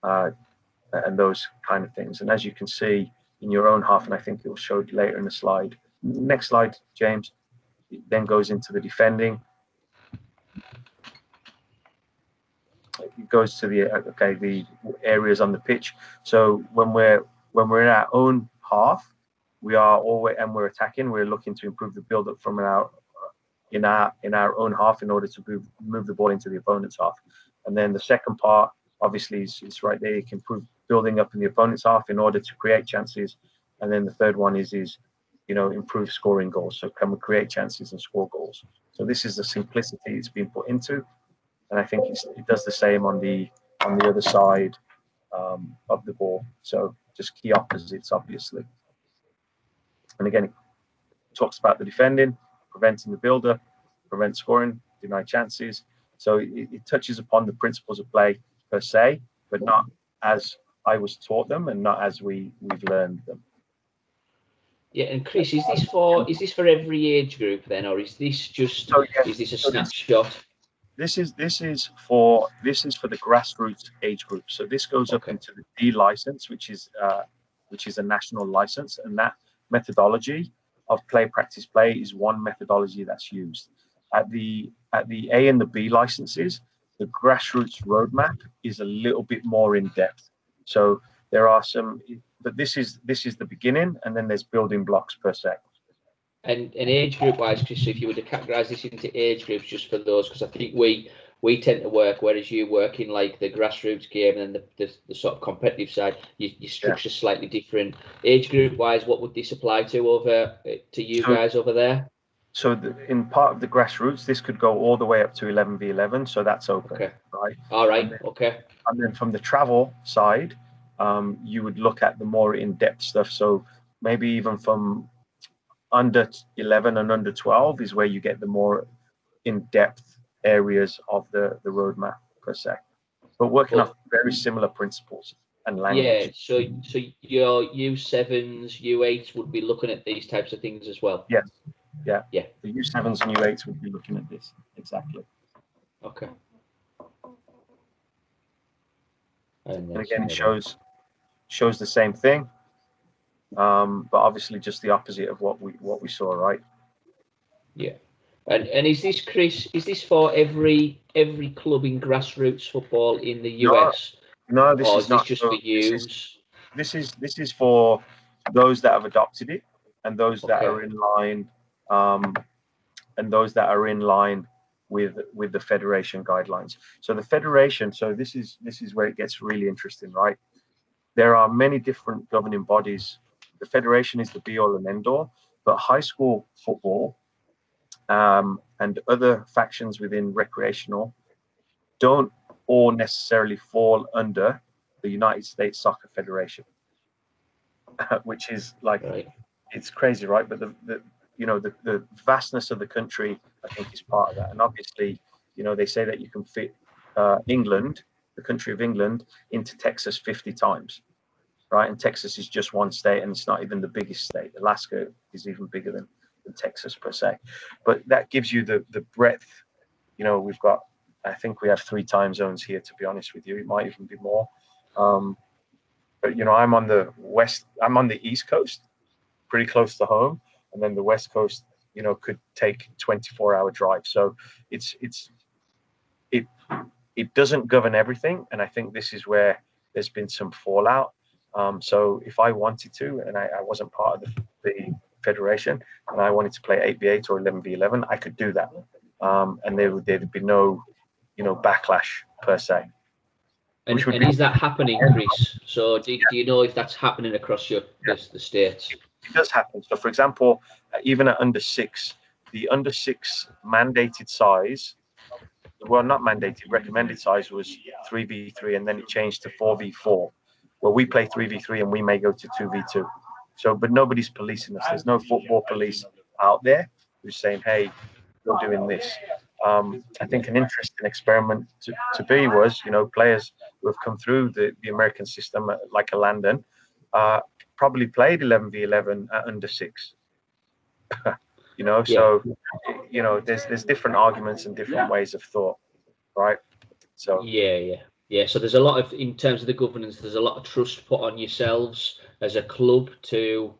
and those kind of things. And as you can see in your own half, and I think it will show later in the slide. Next slide, James. It then goes into the defending. It goes to the areas on the pitch. So when we're in our own half, we are always, and we're attacking, we're looking to improve the build-up from in our own half in order to move the ball into the opponent's half. And then the second part, obviously, is right there. You can improve building up in the opponent's half in order to create chances. And then the third one is you know, improve scoring goals. So can we create chances and score goals? So this is the simplicity it's been put into, and I think it does the same on the other side of the ball. So just key opposites, obviously. And again, it talks about the defending, preventing the build-up, prevent scoring, deny chances. So it touches upon the principles of play per se, but not as I was taught them and not as we've learned them. Yeah, and Chris, is this for every age group then, or is this just is this a snapshot? This is for the grassroots age group. So this goes up into the D license, which is a national license, and that methodology of play, practice, play is one methodology that's used. At the A and the B licenses, the grassroots roadmap is a little bit more in depth. So there are some, but this is the beginning, and then there's building blocks per se. And age group wise, Chris, so if you were to categorize this into age groups just for those, because I think we tend to work, whereas you work in like the grassroots game and then the sort of competitive side, your structure slightly different. Age group wise, what would this apply to you guys over there? So in part of the grassroots, this could go all the way up to 11v11, so that's open, right? All right, And then from the travel side, you would look at the more in-depth stuff. So maybe even from under 11 and under 12 is where you get the more in-depth areas of the roadmap per se, but working off very similar principles. and language. So your U7s, U8s would be looking at these types of things as well. Yes. Yeah. The U7s and U8s would be looking at this exactly. Okay. And again, it shows the same thing, but obviously just the opposite of what we saw, right? Yeah. And is this, Chris? Is this for every club in grassroots football in the US? No, this is not just for you. This is for those that have adopted it and those that are in line, with the federation guidelines. So the federation. So this is where it gets really interesting, right? There are many different governing bodies. The federation is the be all and end all, but high school football and other factions within recreational don't all necessarily fall under the United States Soccer Federation, which is like, it's crazy, right? But the vastness of the country, I think, is part of that. And obviously, they say that you can fit England, the country of England, into Texas 50 times, right? And Texas is just one state, and it's not even the biggest state. Alaska is even bigger than Texas per se. But that gives you the breadth. We've got, I think we have 3 time zones here, to be honest with you. It might even be more. But I'm on the East Coast, pretty close to home, and then the West Coast, could take 24-hour drive. So it doesn't govern everything, and I think this is where there's been some fallout. So if I wanted to, and I wasn't part of the federation, and I wanted to play 8v8 or 11v11, I could do that, and there'd be no backlash per se. And is that happening, Chris? So do you know if that's happening across the states? It does happen. So for example, even at under 6, the under 6 mandated size, well, not mandated, recommended size was 3v3, and then it changed to 4v4. Well, we play 3v3 and we may go to 2v2. So, but nobody's policing us. There's no football police out there who's saying, hey, you're doing this. I think an interesting experiment to be was, players who have come through the American system, like a Landon, probably played 11v11 at under 6. So, there's different arguments and different ways of thought, right? So yeah. So there's a lot of, in terms of the governance, there's a lot of trust put on yourselves as a club to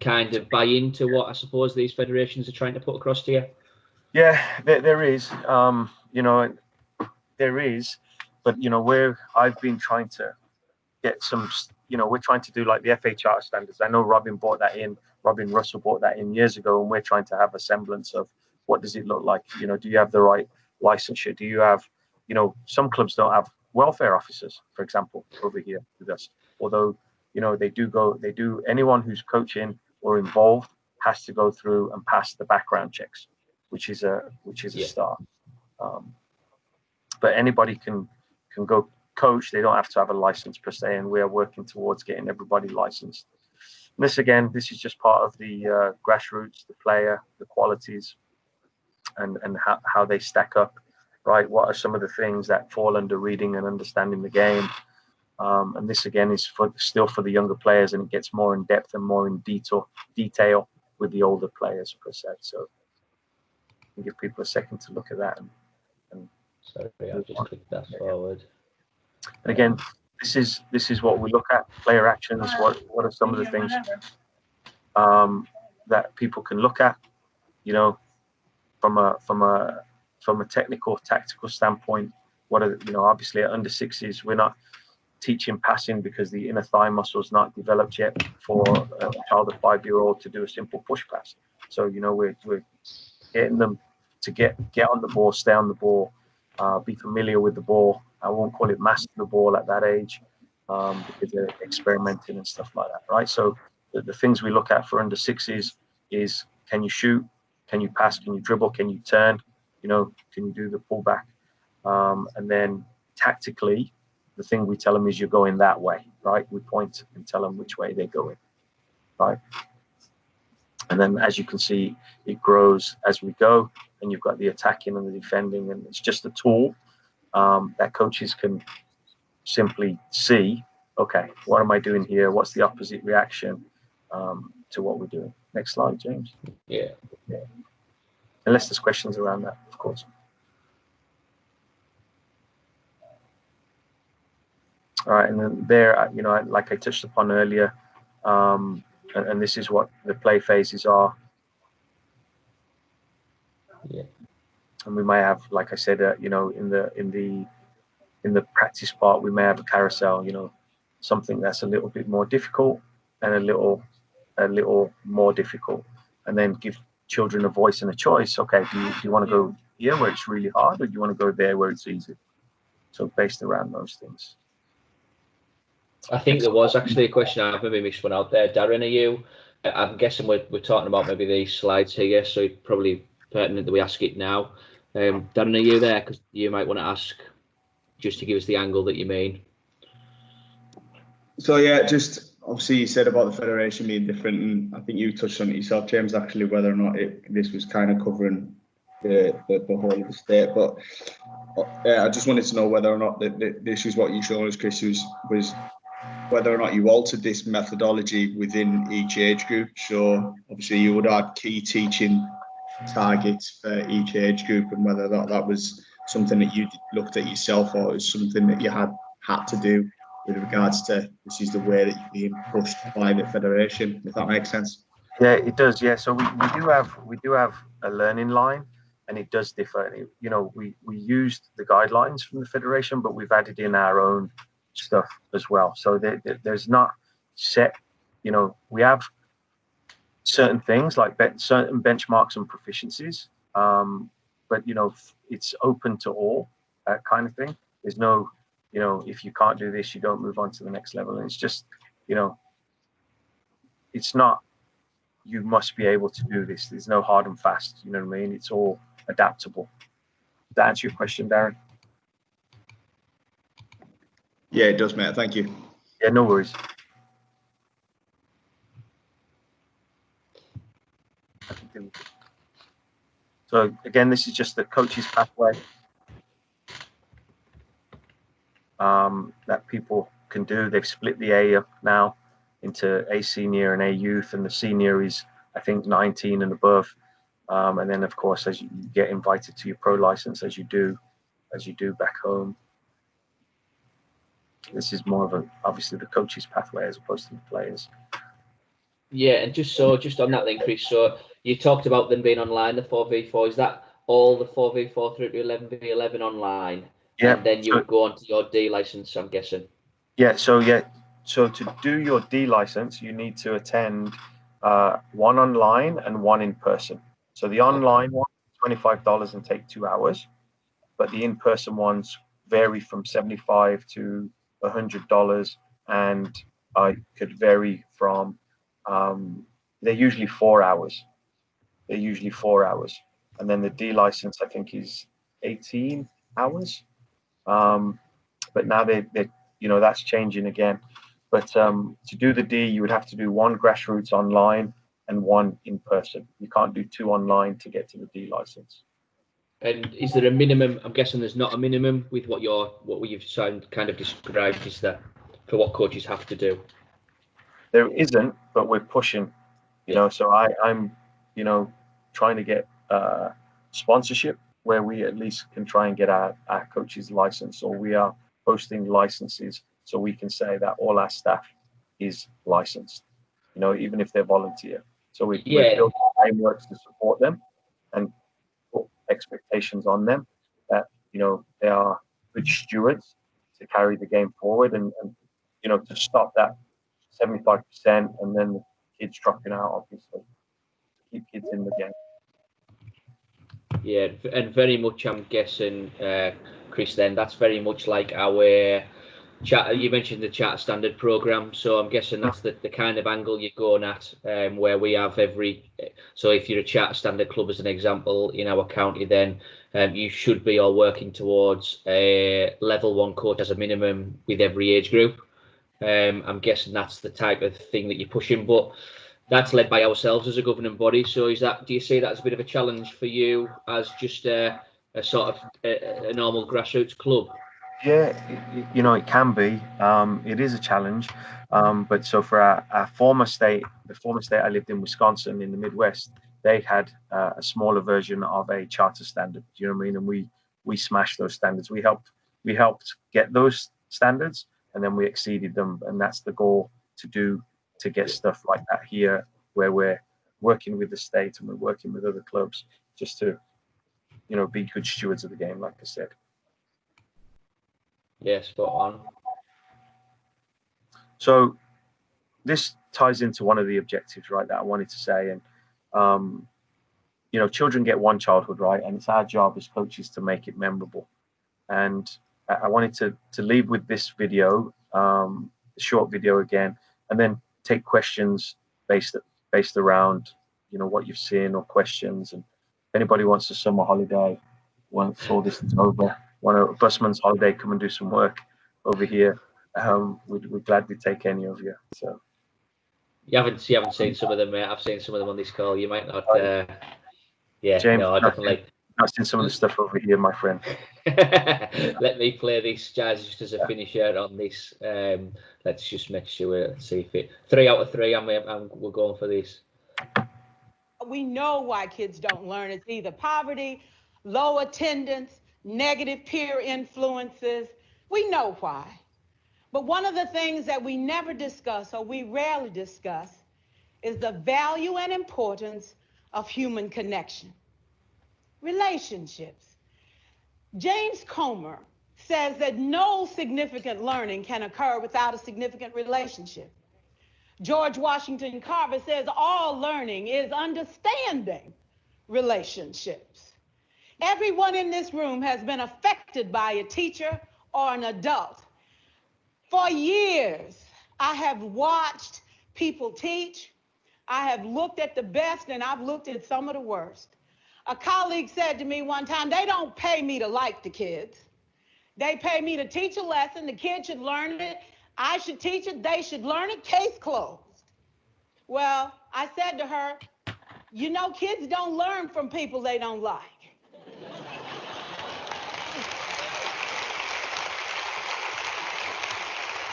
kind of buy into what I suppose these federations are trying to put across to you. Yeah, there is, there is, but where I've been trying to get some, we're trying to do like the FA Charter standards. I know Robin Russell brought that in years ago, and we're trying to have a semblance of what does it look like. Do you have the right licensure? Do you have, some clubs don't have welfare officers, for example, over here with us. Although, they do. Anyone who's coaching or involved has to go through and pass the background checks, which is a start. But anybody can go coach. They don't have to have a license per se, and we are working towards getting everybody licensed. And this is just part of the grassroots, the player, the qualities, and how they stack up, right? What are some of the things that fall under reading and understanding the game? And this again is still for the younger players, and it gets more in depth and more in detail with the older players per se. So I'll give people a second to look at that. Sorry, I'll just click that forward. And again, this is what we look at: player actions. What are some of the things that people can look at? From a technical, tactical standpoint. What are obviously at under 6s, we're not teaching passing because the inner thigh muscle is not developed yet for a child of 5-year-old to do a simple push pass. So we're getting them to get on the ball, stay on the ball, be familiar with the ball. I won't call it master the ball at that age, because they're experimenting and stuff like that, right? So the things we look at for under 6s is, can you shoot, can you pass, can you dribble, can you turn, can you do the pullback, and then tactically, the thing we tell them is you're going that way, right? We point and tell them which way they're going, right? And then, as you can see, it grows as we go, and you've got the attacking and the defending, and it's just a tool that coaches can simply see okay, what am I doing here? What's the opposite reaction to what we're doing? Next slide, James. Yeah. Unless there's questions around that, of course. All right, and then there, you know, like I touched upon earlier, and this is what the play phases are. Yeah. And we might have, like I said, you know, in the practice part, we may have a carousel, you know, something that's a little bit more difficult and a little more difficult, and then give children a voice and a choice. Okay, do you want to go here where it's really hard, or do you want to go there where it's easy? So based around those things. I think there was actually a question, I've maybe missed one out there. Darren, are you, I'm guessing we're talking about maybe these slides here, so it's probably pertinent that we ask it now. Darren, are you there? Because you might want to ask, just to give us the angle that you mean. So yeah, just obviously you said about the federation being different, and I think you touched on it yourself, James, actually, whether or not this was kind of covering the whole of the state. But I just wanted to know whether or not this is what you showed us, Chris, was whether or not you altered this methodology within each age group. So obviously you would have key teaching targets for each age group, and whether that was something that you looked at yourself, or it was something that you had to do with regards to this is the way that you're being pushed by the federation, if that makes sense. Yeah, it does. Yeah, so we do have a learning line, and it does differ. You know, we used the guidelines from the federation, but we've added in our own stuff as well. So there's not set, you know, we have certain things like certain benchmarks and proficiencies, but you know, it's open to all, that kind of thing. There's no, you know, if you can't do this, you don't move on to the next level. And it's just, you know, it's not, you must be able to do this. There's no hard and fast, you know what I mean? It's all adaptable. Does that answer your question, Darren? Yeah, it does, mate. Thank you. Yeah, no worries. So again, this is just the coach's pathway that people can do. They've split the A up now into A senior and A youth, and the senior is, I think, 19 and above. And then, of course, as you get invited to your pro license, as you do back home. This is more of obviously the coach's pathway as opposed to the players. Yeah, and just on that then, Chris, so you talked about them being online, the 4v4. Is that all the 4v4 through to 11v11 online? Yeah. And then you would go on to your D license, I'm guessing. Yeah, so to do your D license, you need to attend one online and one in person. So the online one, $25 and take 2 hours, but the in-person ones vary from $75 to $100, and could vary from they're usually 4 hours. And then the D license, I think, is 18 hours. But now they you know, that's changing again. But to do the D, you would have to do one Grassroots online and one in person. You can't do 2 online to get to the D license. And is there a minimum? I'm guessing there's not a minimum with what you've kind of described. Is that for what coaches have to do? There isn't, but we're pushing. You know, so I'm, you know, trying to get sponsorship where we at least can try and get our coaches license, or we are posting licenses so we can say that all our staff is licensed. You know, even if they're volunteer. So we're building frameworks to support them and put expectations on them that, you know, they are good stewards to carry the game forward, and you know, to stop that 75% and then the kids dropping out, obviously, to keep kids in the game. Yeah, and very much, I'm guessing, Chris, then that's very much like our chat. You mentioned the charter standard program, so I'm guessing that's the kind of angle you're going at, where we have so if you're a charter standard club, as an example, in our county, then you should be all working towards a level 1 coach as a minimum with every age group. I'm guessing that's the type of thing that you're pushing, but that's led by ourselves as a governing body. So do you see that as a bit of a challenge for you as just a sort of a normal grassroots club? Yeah, it can be. It is a challenge. But so for our former state, the former state I lived in, Wisconsin, in the Midwest, they had a smaller version of a charter standard. Do you know what I mean? And we smashed those standards. We helped get those standards, and then we exceeded them. And that's the goal to get stuff like that here, where we're working with the state and we're working with other clubs, just to be good stewards of the game, like I said. Yeah, spot on. So this ties into one of the objectives, right, that I wanted to say. And children get one childhood, right, and it's our job as coaches to make it memorable. And I wanted to leave with this video, a short video again, and then take questions based around what you've seen, or questions. And if anybody wants a summer holiday, once all this is over, want a busman's holiday, come and do some work over here, we'd gladly take any of you. So you haven't seen some of them, mate. I've seen some of them on this call. You might not. Yeah, James, no, I definitely. I've seen some of the stuff over here, my friend. Let me play this, Jazz, just as a finisher on this. Let's just make sure. Let's see if it 3 out of 3. We're going for this. We know why kids don't learn. It's either poverty, low attendance, negative peer influences. We know why. But one of the things that we never discuss, or we rarely discuss, is the value and importance of human connection. Relationships. James Comer says that no significant learning can occur without a significant relationship. George Washington Carver says all learning is understanding relationships. Everyone in this room has been affected by a teacher or an adult. For years, I have watched people teach. I have looked at the best, and I've looked at some of the worst. A colleague said to me one time, they don't pay me to like the kids. They pay me to teach a lesson. The kids should learn it. I should teach it. They should learn it. Case closed. Well, I said to her, kids don't learn from people they don't like.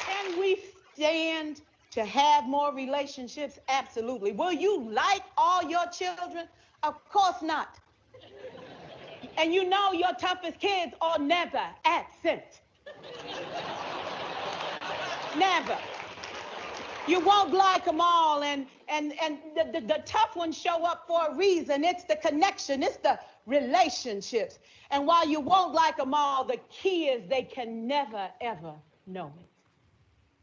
Can we stand to have more relationships? Absolutely. Will you like all your children? Of course not. And your toughest kids are never absent. Never. You won't like them all, and the tough ones show up for a reason. It's the connection, it's the relationships. And while you won't like them all, the key is they can never, ever know it.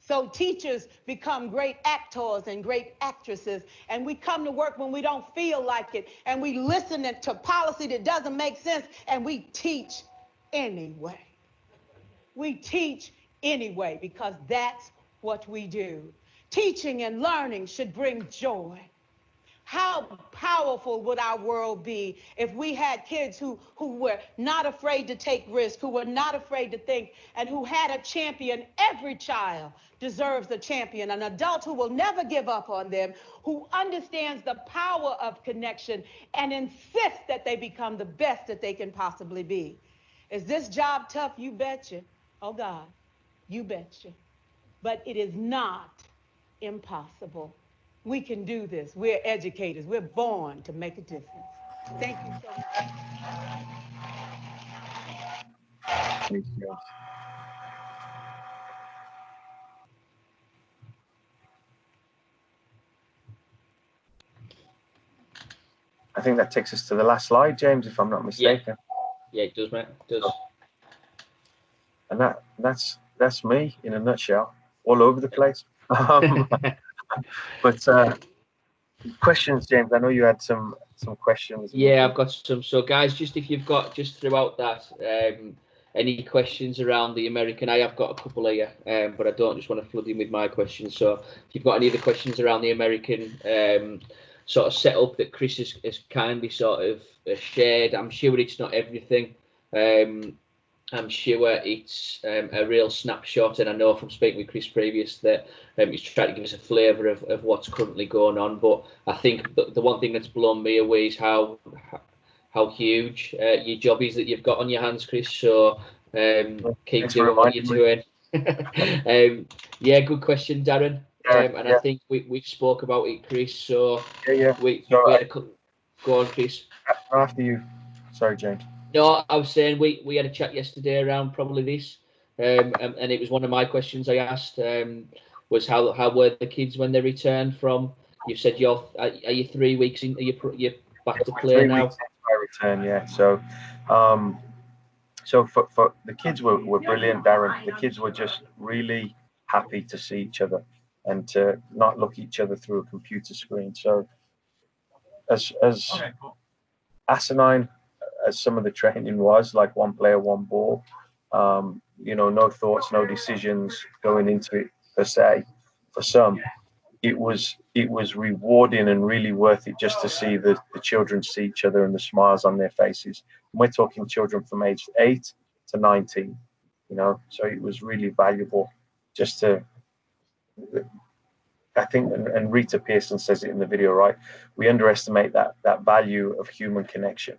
So teachers become great actors and great actresses, and we come to work when we don't feel like it, and we listen to policy that doesn't make sense, and we teach anyway. We teach anyway because that's what we do. Teaching and learning should bring joy. How powerful would our world be if we had kids who were not afraid to take risks, who were not afraid to think, and who had a champion? Every child deserves a champion, an adult who will never give up on them, who understands the power of connection and insists that they become the best that they can possibly be. Is this job tough? You betcha. Oh God, you betcha. But it is not impossible. We can do this. We're educators. We're born to make a difference. Thank you so much. Thank you. I think that takes us to the last slide, James, if I'm not mistaken. Yeah, it does, mate. It does. And that's me in a nutshell, all over the place. But questions, James. I know you had some questions. Yeah, I've got some. So, guys, just if you've got just throughout that any questions around the American, I have got a couple of you, but I don't just want to flood in with my questions. So, if you've got any other questions around the American sort of setup that Chris has kindly sort of shared, I'm sure it's not everything. I'm sure it's a real snapshot, and I know from speaking with Chris previous that he's trying to give us a flavour of what's currently going on. But I think the one thing that's blown me away is how huge your job is that you've got on your hands, Chris. So Keep doing what you're doing. Yeah, good question, Darren. And I think we spoke about it, Chris. So we had a go on, Chris. After you. Sorry, James. No, I was saying we had a chat yesterday around probably this, and it was one of my questions I asked was how were the kids when they returned from? You said are you 3 weeks in? Are you back to play now? 3 weeks after I return, yeah. So for the kids were brilliant, Darren. The kids were just really happy to see each other and to not look at each other through a computer screen. So as asinine as some of the training was, like one player, one ball, no thoughts, no decisions going into it per se. For some, it was rewarding and really worth it just to see the children see each other and the smiles on their faces. And we're talking children from age 8 to 19, so it was really valuable just to, I think, and Rita Pearson says it in the video, right? We underestimate that value of human connection.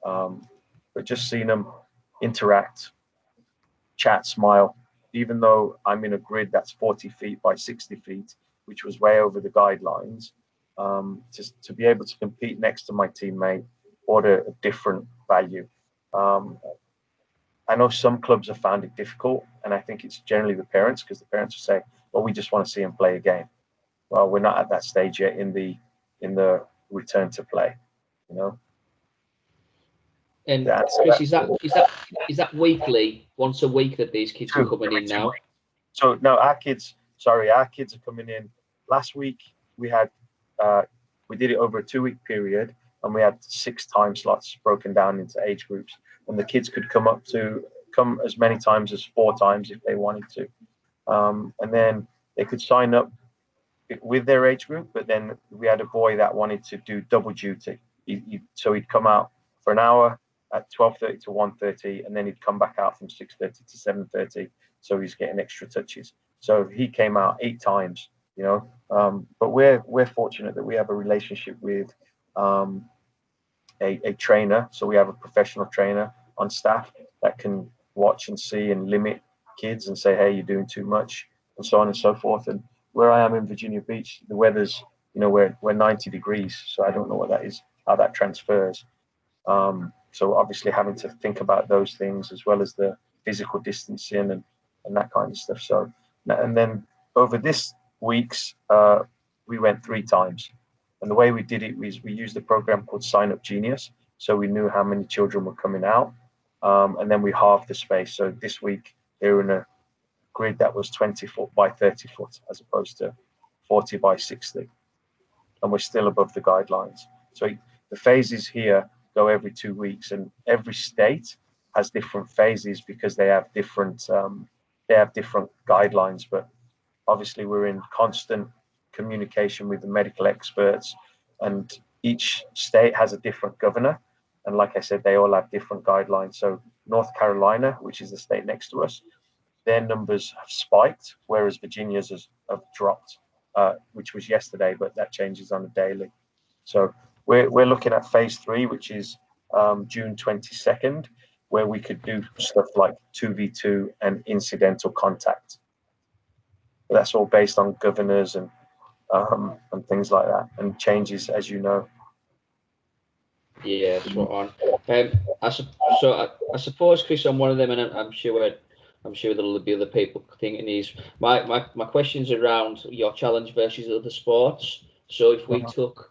But just seeing them interact, chat, smile, even though I'm in a grid that's 40 feet by 60 feet, which was way over the guidelines, just to be able to compete next to my teammate brought a different value. I know some clubs have found it difficult, and I think it's generally the parents, because the parents will say, well, we just want to see him play a game. Well, we're not at that stage yet in the return to play, And Chris, is that weekly, once a week that these kids are coming in now? So no, our kids are coming in. Last week we had we did it over a 2-week period, and we had 6 time slots broken down into age groups, and the kids could come as many times as 4 times if they wanted to, and then they could sign up with their age group. But then we had a boy that wanted to do double duty, so he'd come out for an hour at 12:30 to 1:30, and then he'd come back out from 6:30 to 7:30, so he's getting extra touches. So he came out 8 times, but we're fortunate that we have a relationship with a trainer. So we have a professional trainer on staff that can watch and see and limit kids and say, hey, you're doing too much, and so on and so forth. And where I am in Virginia Beach, the weather's, we're 90 degrees, so I don't know what that is, how that transfers. So obviously having to think about those things, as well as the physical distancing and that kind of stuff. So, and then over this week's, we went 3 times. And the way we did it was we used a program called Sign Up Genius. So we knew how many children were coming out. And then we halved the space. So this week they were in a grid that was 20 foot by 30 foot, as opposed to 40 by 60. And we're still above the guidelines. So the phases here go every 2 weeks, and every state has different phases because they have different guidelines. But obviously we're in constant communication with the medical experts, and each state has a different governor, and like I said, they all have different guidelines. So North Carolina, which is the state next to us, their numbers have spiked, whereas Virginia's have dropped, which was yesterday, but that changes on a daily. So we're looking at phase 3, which is June 22nd, where we could do stuff like 2v2 and incidental contact. But that's all based on governors and things like that, and changes, as you know. Yeah, spot on. I suppose, Chris, I'm one of them, and I'm sure there'll be other people thinking these. My question's around your challenge versus other sports. So if we took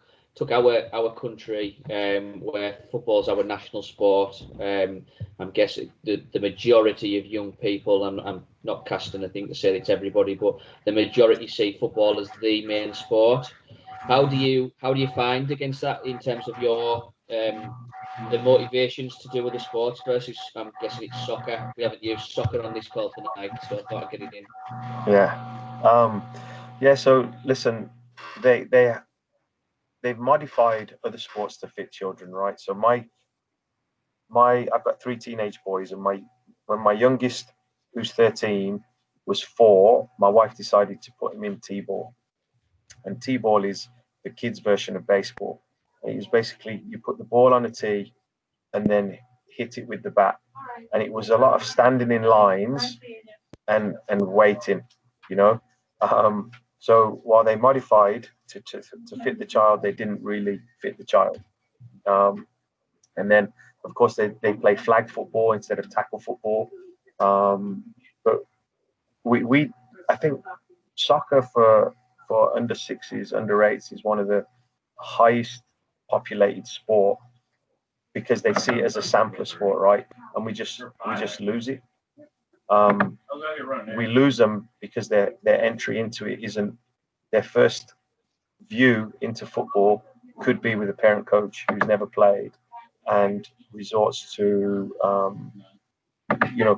our country, where football's our national sport, I'm guessing the majority of young people, I'm not casting a thing to say it's everybody, but the majority see football as the main sport. How do you find against that in terms of your the motivations to do other sports versus, I'm guessing it's soccer. We haven't used soccer on this call tonight, so I thought I'd get it in. Yeah. So listen, they've modified other sports to fit children, right? So I've got 3 teenage boys, and when my youngest, who's 13, was 4, my wife decided to put him in T-ball. And T-ball is the kids' version of baseball. It was basically, you put the ball on a tee and then hit it with the bat and it was a lot of standing in lines and waiting, you know. So while they modified to fit the child, they didn't really fit the child. And then, of course, they play flag football instead of tackle football. But I think soccer for under 6s, under 8s is one of the highest populated sport because they see it as a sampler sport, right? And we just lose it. We lose them because their entry into it isn't their first view into football could be with a parent coach who's never played and resorts to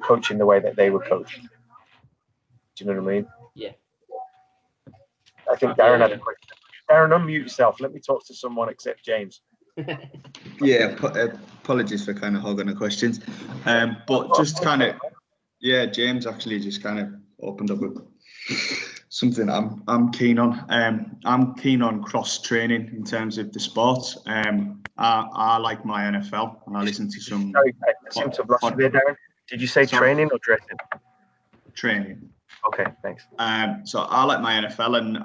coaching the way that they were coached. Do you know what I mean? Yeah. I think Darren had a question. Darren, unmute yourself. Let me talk to someone except James. Yeah, apologies for kind of hogging the questions. But just kind of, yeah, James actually just kind of opened up with something I'm keen on. I'm keen on cross training in terms of the sports. I like my NFL and I listen to some. Sorry, I seem to have lost you there, Darren. Did you say training or dressing? Training. Okay, thanks. So I like my NFL and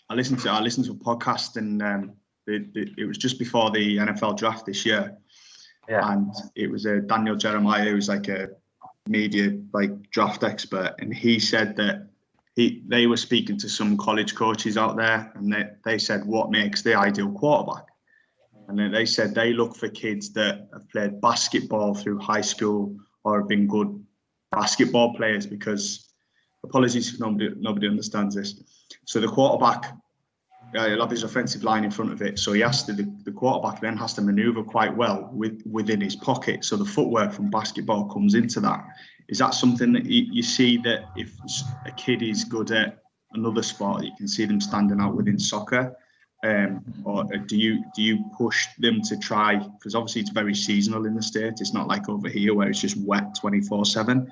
I listened to a podcast and it was just before the NFL draft this year. Yeah. And it was Daniel Jeremiah, who's like a media draft expert, and he said that they were speaking to some college coaches out there, and they said what makes the ideal quarterback, and then they said they look for kids that have played basketball through high school or have been good basketball players, because apologies if nobody understands this. So the quarterback, he'll have his offensive line in front of it, so he has to the quarterback then has to maneuver quite well within his pocket, so the footwork from basketball comes into that. Is that something that you see, that if a kid is good at another sport, you can see them standing out within soccer, or do you push them to try, because obviously it's very seasonal in the States, it's not like over here where it's just wet 24/7.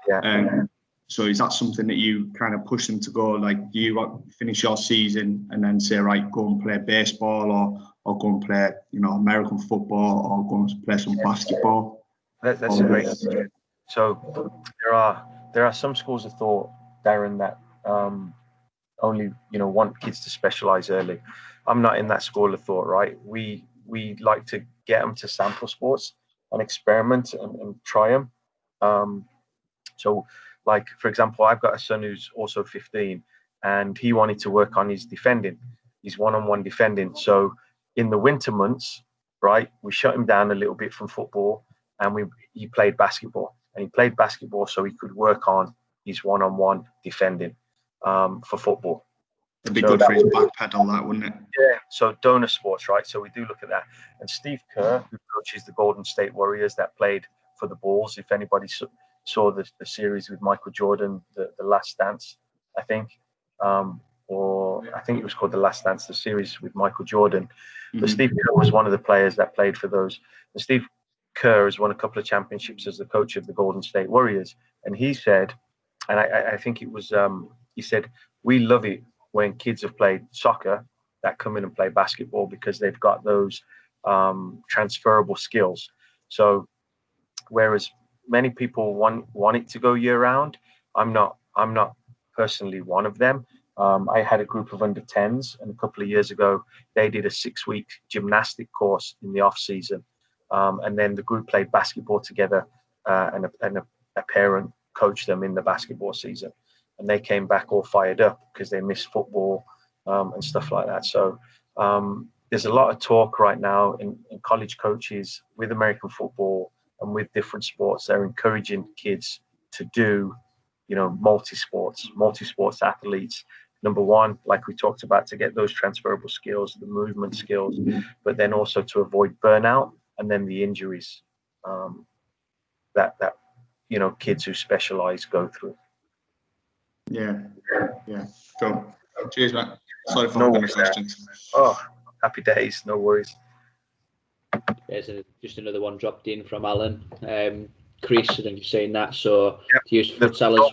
Yeah. So is that something that you kind of push them to go, like, do you finish your season and then say, right, go and play baseball or go and play, American football or go and play some basketball? That's a great question. So there are some schools of thought, Darren, that only want kids to specialize early. I'm not in that school of thought, right? We like to get them to sample sports and experiment and try them. So, like, for example, I've got a son who's also 15 and he wanted to work on his defending, his one-on-one defending. So in the winter months, right, we shut him down a little bit from football and he played basketball. And he played basketball so he could work on his one-on-one defending for football. It'd be good for his back pedal, that, wouldn't it? Yeah, so donor sports, right? So we do look at that. And Steve Kerr, who coaches the Golden State Warriors that played for the Bulls, if anybody saw the series with Michael Jordan, the Last Dance, I think, or I think it was called The Last Dance, the series with Michael Jordan. Mm-hmm. But Steve Kerr was one of the players that played for those. And Steve Kerr has won a couple of championships as the coach of the Golden State Warriors. And he said, and I think it was, he said, we love it when kids have played soccer that come in and play basketball because they've got those transferable skills. So whereas many people want it to go year round, I'm not personally one of them. I had a group of under 10s, and a couple of years ago they did a 6-week gymnastic course in the off season, and then the group played basketball together, and a parent coached them in the basketball season, and they came back all fired up because they missed football and stuff like that. So there's a lot of talk right now in college coaches with American football and with different sports. They're encouraging kids to do, multi-sports athletes. Number one, like we talked about, to get those transferable skills, the movement skills, but then also to avoid burnout and then the injuries that kids who specialize go through. Yeah. Cool. Cheers, Matt. Sorry for the questions. Oh, happy days. No worries. There's just another one dropped in from Alan. Chris, I think you're saying that. So to use futsalers.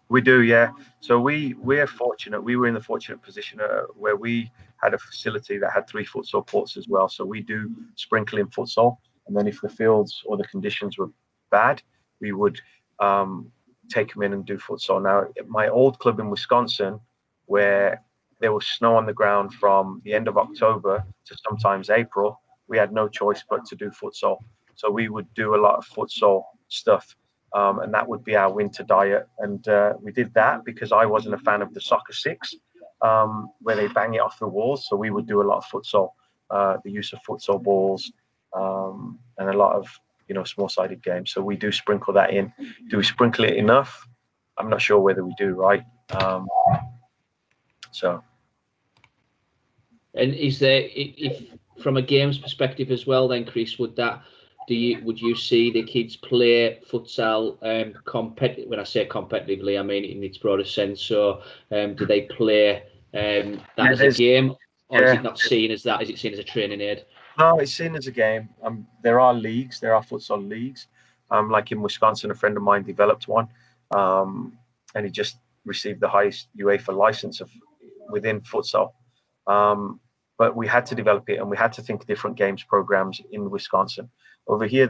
We do, yeah. So we're fortunate. We were in the fortunate position where we had a facility that had 3 futsal courts as well. So we do sprinkle in futsal And then if the fields or the conditions were bad, we would take them in and do futsal. Now, at my old club in Wisconsin, where there was snow on the ground from the end of October to sometimes April, we had no choice but to do futsal. So we would do a lot of futsal stuff, and that would be our winter diet. And we did that because I wasn't a fan of the soccer six, where they bang it off the walls. So we would do a lot of futsal, the use of futsal balls, and a lot of small-sided games. So we do sprinkle that in. Do we sprinkle it enough? I'm not sure whether we do, right? So. And is there, if from a games perspective as well, then Chris, would you see the kids play futsal when I say competitively, I mean in its broader sense? So do they play that as a game, or is it not seen as that? Is it seen as a training aid? No, it's seen as a game. There are leagues. There are futsal leagues. Like in Wisconsin, a friend of mine developed one, and he just received the highest UEFA license within futsal. But we had to develop it, and we had to think different games programs in Wisconsin. Over here,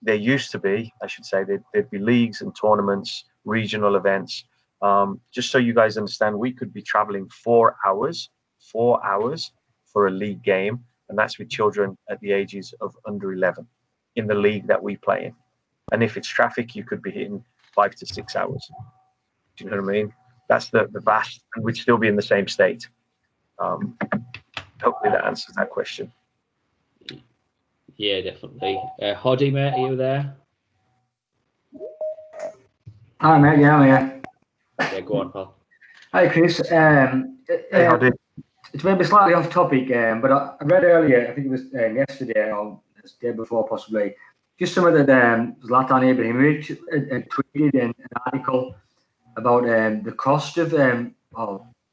there used to be, I should say, there'd be leagues and tournaments, regional events. Just so you guys understand, we could be traveling 4 hours for a league game, and that's with children at the ages of under 11 in the league that we play in. And if it's traffic, you could be hitting 5 to 6 hours. Do you know what I mean? That's the vast, and we'd still be in the same state. Hopefully that answers that question. Yeah, definitely. Hoddy, mate, are you there? Hi, mate. Yeah, I'm here. Yeah, go on, pal. Hi, Chris. Hey, Hoddy. It's maybe slightly off topic, but I read earlier, I think it was yesterday or the day before possibly, just some of the Zlatan Ibrahimovic tweeted an article about the cost of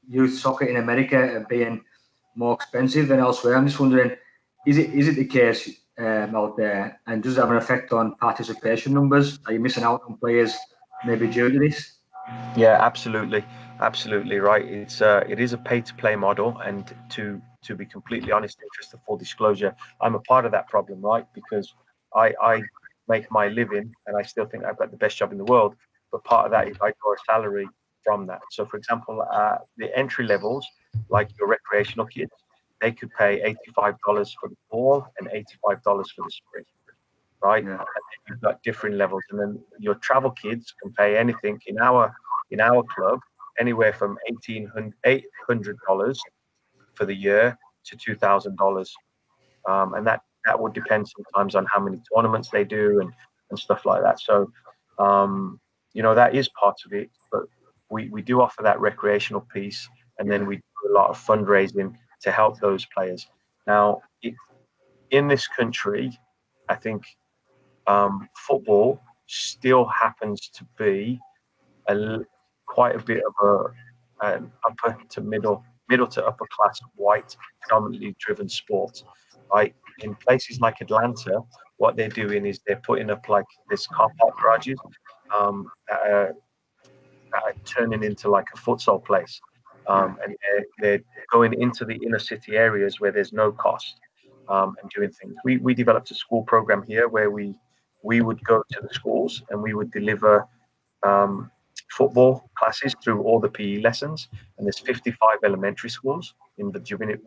youth soccer in America being more expensive than elsewhere. I'm just wondering, is it the case out there, and does it have an effect on participation numbers? Are you missing out on players maybe due to this? Yeah, absolutely right. It is a pay-to-play model, and to be completely honest, just a full disclosure, I'm a part of that problem, right? Because I make my living, and I still think I've got the best job in the world. But part of that is I draw a salary from that. So, for example, the entry levels, like your recreational kids, they could pay $85 for the ball and $85 for the sprint, right? Yeah. And then you've got different levels, and then your travel kids can pay anything in our club, anywhere from $800 for the year to $2,000, and that would depend sometimes on how many tournaments they do and stuff like that. So, that is part of it, but we do offer that recreational piece, and then we do a lot of fundraising to help those players. Now, in this country, I think football still happens to be quite a bit of an upper to middle to upper class white predominantly driven sport. Right? In places like Atlanta, what they're doing is they're putting up like this car park garages that are turning into like a futsal place, and they're going into the inner city areas where there's no cost, and doing things. We developed a school program here where we would go to the schools and we would deliver football classes through all the PE lessons, and there's 55 elementary schools in the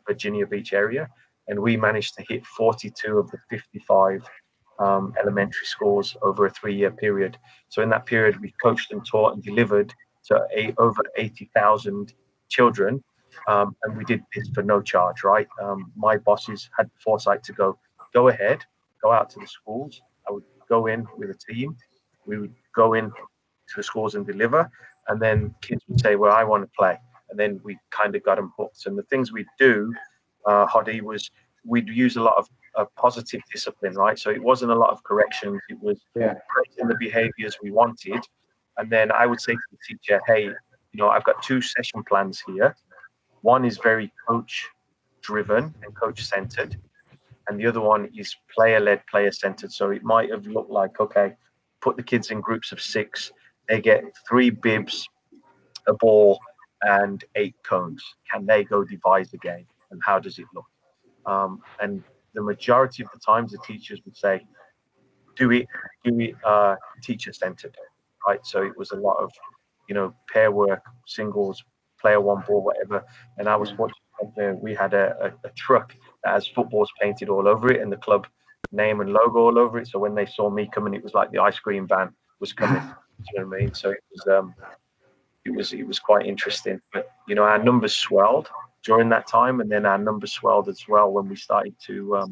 Virginia Beach area, and we managed to hit 42 of the 55 elementary schools over a 3-year period. So in that period, we coached and taught and delivered to over 80,000 children, and we did this for no charge, right? My bosses had the foresight to go ahead, go out to the schools. I would go in with a team. We would go in to the schools and deliver, and then kids would say, well, I want to play, and then we kind of got them hooked. And the things we'd do, Hoddy, was we'd use a lot of positive discipline, right? So it wasn't a lot of corrections. It was correcting the behaviors we wanted. And then I would say to the teacher, hey, I've got 2 session plans here. One is very coach driven and coach centered, and the other one is player led, player centered. So it might have looked like, okay, put the kids in groups of 6. They get 3 bibs, a ball, and 8 cones. Can they go devise the game? And how does it look? And the majority of the times the teachers would say, do it teacher centered, right? So it was a lot of, pair work, singles, player one ball, whatever. And I was fortunate, we had a truck that has footballs painted all over it and the club name and logo all over it. So when they saw me coming, it was like the ice cream van was coming. You know what I mean? So it was quite interesting. But our numbers swelled during that time, and then our numbers swelled as well when we started to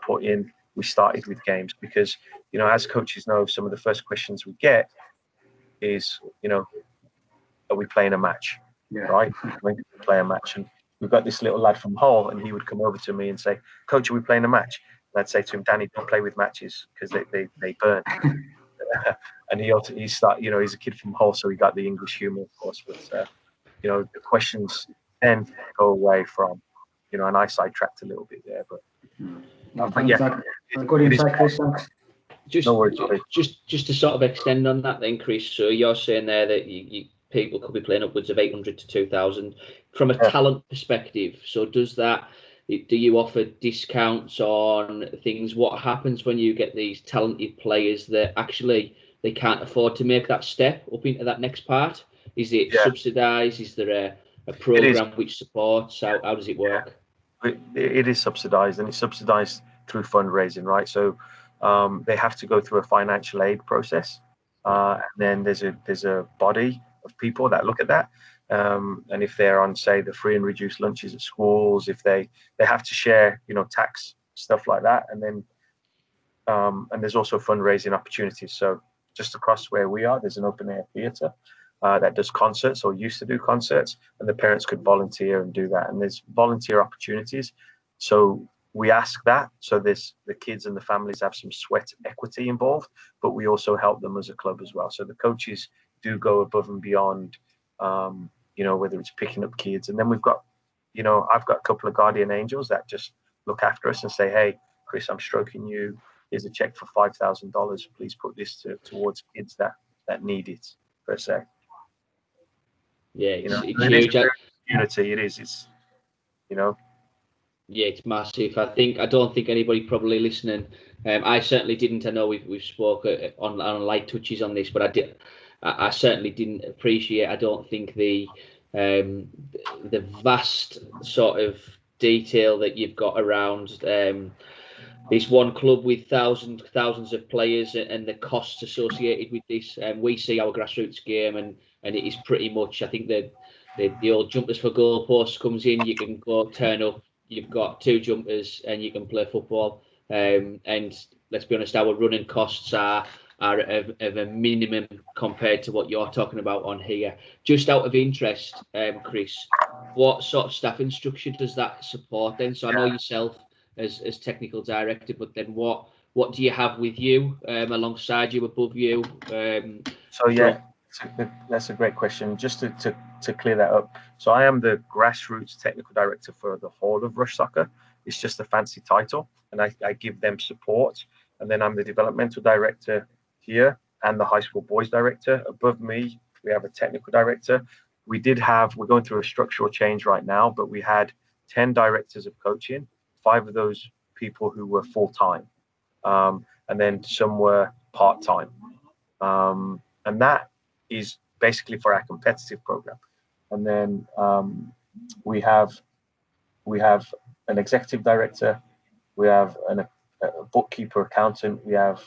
put in. We started with games because as coaches know, some of the first questions we get is are we playing a match? Yeah. Right? When do we play a match? And we've got this little lad from Hull, and he would come over to me and say, "Coach, are we playing a match?" And I'd say to him, "Danny, don't play with matches because they burn." And he's a kid from Hull, so he got the English humour, of course. But the questions then go away from, and I sidetracked a little bit there, but yeah, good insight, Chris. Thanks. Just to sort of extend on that then, Chris. So you're saying there that people could be playing upwards of 800 to 2,000 from a talent perspective. So do you offer discounts on things? What happens when you get these talented players that actually they can't afford to make that step up into that next part? Is it subsidised? Is there a program which supports? How does it work? It is subsidised, and it's subsidised through fundraising, right? So they have to go through a financial aid process, and then there's a body of people that look at that, and if they're on, say, the free and reduced lunches at schools, if they have to share, tax stuff like that, and then and there's also fundraising opportunities. So just across where we are, there's an open air theatre that does concerts or used to do concerts, and the parents could volunteer and do that, and there's volunteer opportunities. So we ask that, so there's the kids and the families have some sweat equity involved, but we also help them as a club as well. So the coaches do go above and beyond, whether it's picking up kids, and then we've got, I've got a couple of guardian angels that just look after us and say, "Hey, Chris, I'm stroking you. Here's a check for $5,000. Please put this towards kids that need it," per se. Yeah, it's huge. Unity, it is. It's Yeah, it's massive. I don't think anybody probably listening. I certainly didn't. I know we've spoke on light touches on this, but I certainly didn't appreciate. I don't think the vast sort of detail that you've got around this one club with thousands of players and the costs associated with this. We see our grassroots game, and it is pretty much. I think the old jumpers for goalposts comes in. You can go turn up. You've got 2 jumpers and you can play football. And let's be honest, our running costs are of a minimum compared to what you're talking about on here. Just out of interest, Chris, what sort of staffing structure does that support then? So I know yourself as technical director, but then what do you have with you, alongside you, above you? That's a great question. Just to clear that up. So I am the grassroots technical director for the whole of Rush Soccer. It's just a fancy title, and I give them support. And then I'm the developmental director here and the high school boys director. Above me, we have a technical director. We're going through a structural change right now, but we had 10 directors of coaching, 5 of those people who were full-time, and then some were part-time. And that is basically for our competitive program. And then we have an executive director, we have a bookkeeper, accountant, we have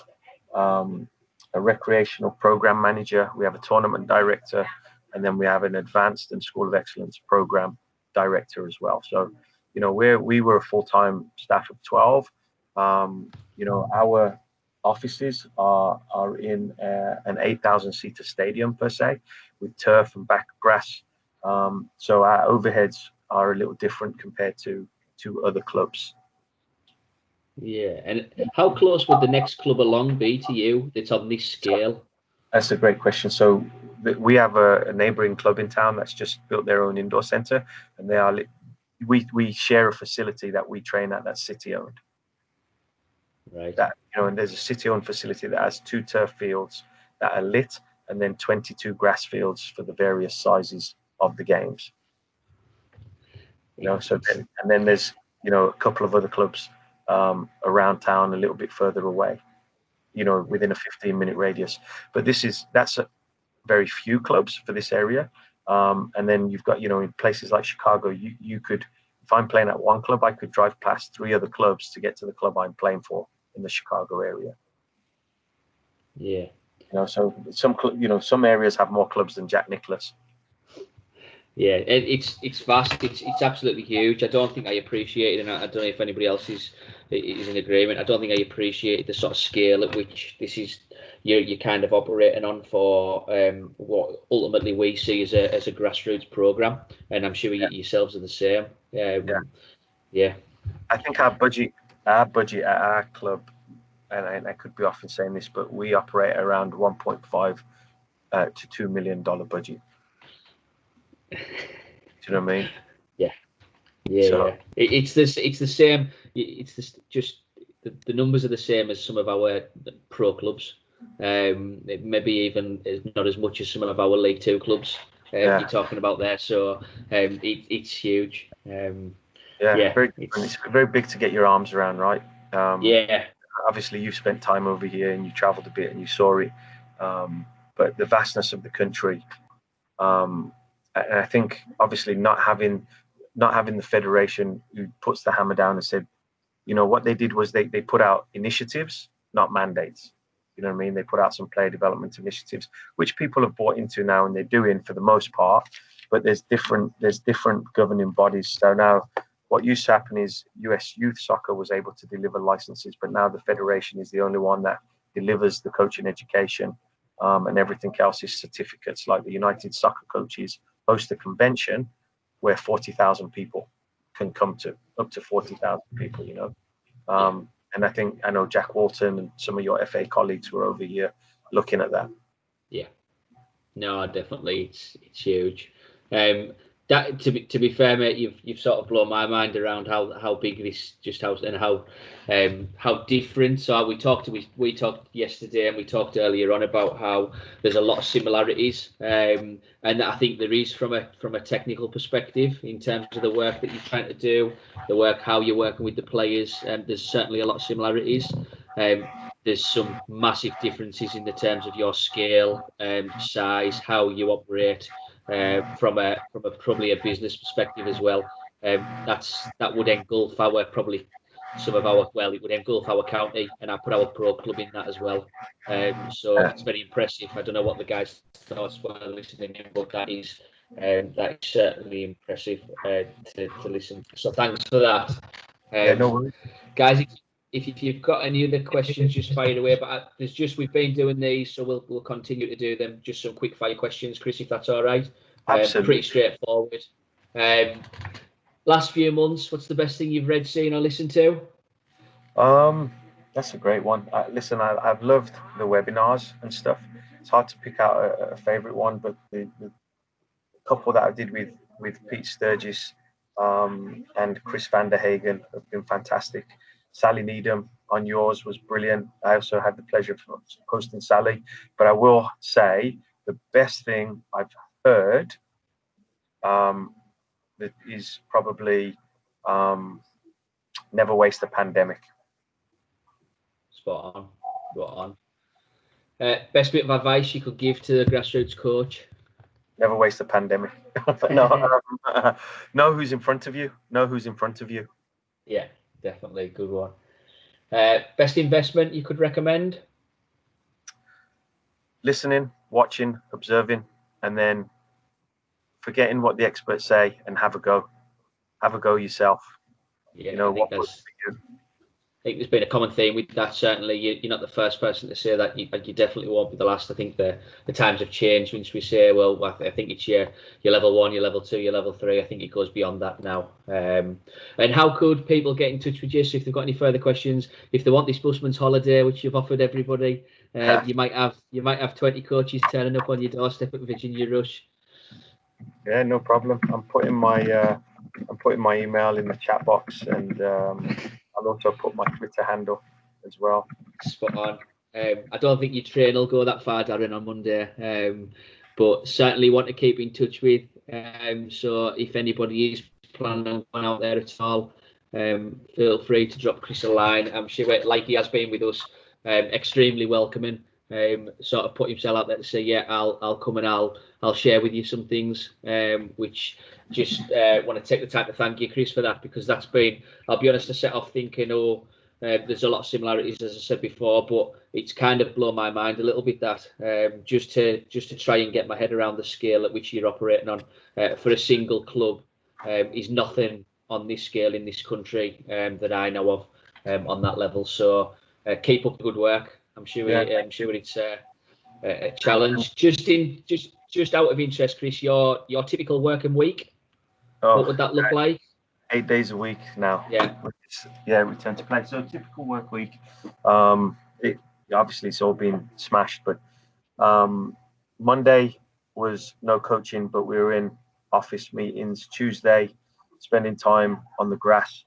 a recreational program manager, we have a tournament director, and then we have an advanced and School of Excellence program director as well. So, we were a full-time staff of 12. Our offices are in an 8,000-seater stadium per se, with turf and back grass. So our overheads are a little different compared to other clubs. Yeah, and how close would the next club along be to you that's on this scale? That's a great question. So we have a neighbouring club in town that's just built their own indoor centre, and we share a facility that we train at that's city-owned. Right. And there's a city-owned facility that has 2 turf fields that are lit, and then 22 grass fields for the various sizes of the games. So then there's a couple of other clubs around town, a little bit further away, within a 15-minute radius. But that's a very few clubs for this area. And then you've got, in places like Chicago, you could, if I'm playing at one club, I could drive past 3 other clubs to get to the club I'm playing for in the Chicago area. Yeah. So some areas have more clubs than Jack Nicklaus. Yeah, it's vast. It's absolutely huge. I don't think I appreciate it, and I don't know if anybody else is in agreement. I don't think I appreciate the sort of scale at which this is you're kind of operating on for what ultimately we see as a grassroots program, and I'm sure yourselves are the same. Yeah. I think our budget at our club, and I could be often saying this, but we operate around $1.5 to $2 million budget. Do you know what I mean? Yeah. It's the same. Just the numbers are the same as some of our pro clubs. Maybe even not as much as some of our League Two clubs. You're talking about there. So it's huge. It's very big to get your arms around, right? Yeah. Obviously, you've spent time over here and you travelled a bit and you saw it. But the vastness of the country, and I think obviously not having the federation who puts the hammer down and said, what they did was they put out initiatives, not mandates. You know what I mean? They put out some player development initiatives, which people have bought into now and they're doing for the most part. But there's different governing bodies. So now what used to happen is US Youth Soccer was able to deliver licenses, but now the federation is the only one that delivers the coaching education, and everything else is certificates. Like the United Soccer Coaches host a convention where 40,000 people can come to, up to 40,000 people, and I know Jack Walton and some of your FA colleagues were over here looking at that. Yeah, no, definitely, it's huge. That to be fair, mate, you've sort of blown my mind around how big this and how different. So we talked yesterday and we talked earlier on about how there's a lot of similarities, and I think there is from a technical perspective in terms of the work that you're trying to do, how you're working with the players. There's certainly a lot of similarities. There's some massive differences in the terms of your scale, size, how you operate. From probably a business perspective as well, that would engulf it would engulf our county, and I put our pro club in that as well. So it's very impressive. I don't know what the guys thought while listening in, but that is certainly impressive to listen. So thanks for that. No worries. Guys, if you've got any other questions, just fire away. But we've been doing these, so we'll continue to do them. Just some quick fire questions, Chris, if that's all right. Absolutely. Pretty straightforward. Last few months, what's the best thing you've read, seen, or listened to? That's a great one. Listen, I've loved the webinars and stuff. It's hard to pick out a favourite one, but the couple that I did with Pete Sturgis and Chris van der Hagen have been fantastic. Sally Needham on yours was brilliant. I also had the pleasure of hosting Sally, but I will say the best thing I've heard that is probably Never Waste a Pandemic. Spot on. Best bit of advice you could give to the grassroots coach? Never waste a pandemic. Know who's in front of you. Yeah, definitely. Good one. Best investment you could recommend? Listening, watching, observing, and then forgetting what the experts say and have a go. Have a go yourself. Yeah, I think there's been a common theme with that. Certainly, you're not the first person to say that. You definitely won't be the last. I think the times have changed. Once we say, well, I think it's your level 1, your level 2, your level 3. I think it goes beyond that now. And how could people get in touch with you? So if they've got any further questions, if they want this busman's holiday, which you've offered everybody, you might have 20 coaches turning up on your doorstep at Virginia Rush. Yeah, no problem. I'm putting my email in the chat box, and I'll also put my Twitter handle as well. Spot on. I don't think your train will go that far, Darren, on Monday, but certainly want to keep in touch with. So if anybody is planning on going out there at all, feel free to drop Chris a line. I'm sure, like he has been with us, extremely welcoming. Sort of put himself out there to say, yeah, I'll come and I'll share with you some things, which just want to take the time to thank you, Chris, for that, because that's been, I'll be honest, I set off thinking, there's a lot of similarities, as I said before, but it's kind of blown my mind a little bit, that just to try and get my head around the scale at which you're operating on for a single club is nothing on this scale in this country that I know of on that level. So keep up the good work. I'm sure it's a challenge. Just out of interest, Chris, your typical working week, what would that look like? 8 days a week now. Yeah, return to play. So typical work week. Obviously it's all been smashed, but Monday was no coaching, but we were in office meetings. Tuesday, spending time on the grass.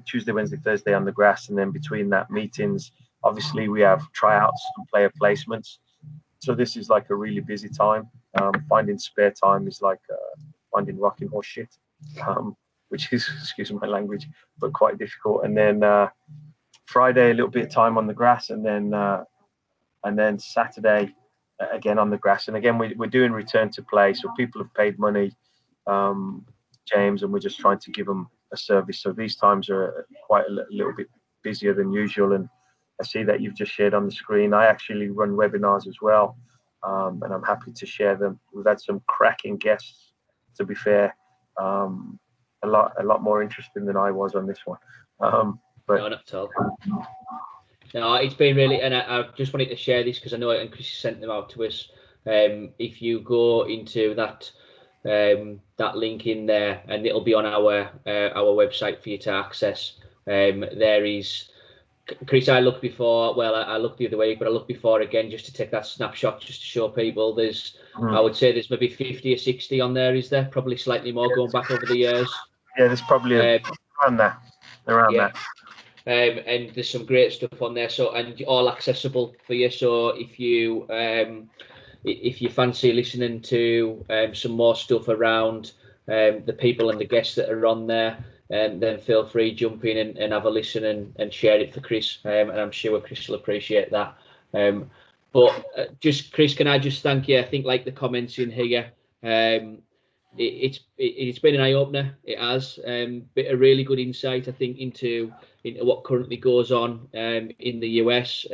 Tuesday, Wednesday, Thursday on the grass, and then between that, meetings. Obviously we have tryouts and player placements. So this is like a really busy time. Finding spare time is like finding rocking horse shit. Which is, excuse my language, but quite difficult. And then Friday, a little bit of time on the grass, and then Saturday again on the grass. And again, we're doing return to play, so people have paid money, James, and we're just trying to give them a service. So these times are quite a little bit busier than usual. And I see that you've just shared on the screen. I actually run webinars as well, and I'm happy to share them. We've had some cracking guests, to be fair. A lot more interesting than I was on this one. But no, not at all. No, it's been really, and I just wanted to share this because I know, and Chris sent them out to us. If you go into that link in there, and it'll be on our website for you to access. There is, Chris, I looked before. Well, I looked the other way, but I looked before again just to take that snapshot, just to show people. There's, I would say, there's maybe 50 or 60 on there. Is there? Probably slightly more going back over the years. Yeah, there's probably around that. And there's some great stuff on there. So, and all accessible for you. So if you fancy listening to some more stuff around the people and the guests that are on there, then feel free, jump in and have a listen and share it for Chris. And I'm sure Chris will appreciate that. But just, Chris, can I just thank you? I think, like the comments in here, it's been an eye opener. It has been a really good insight, I think, into what currently goes on in the US.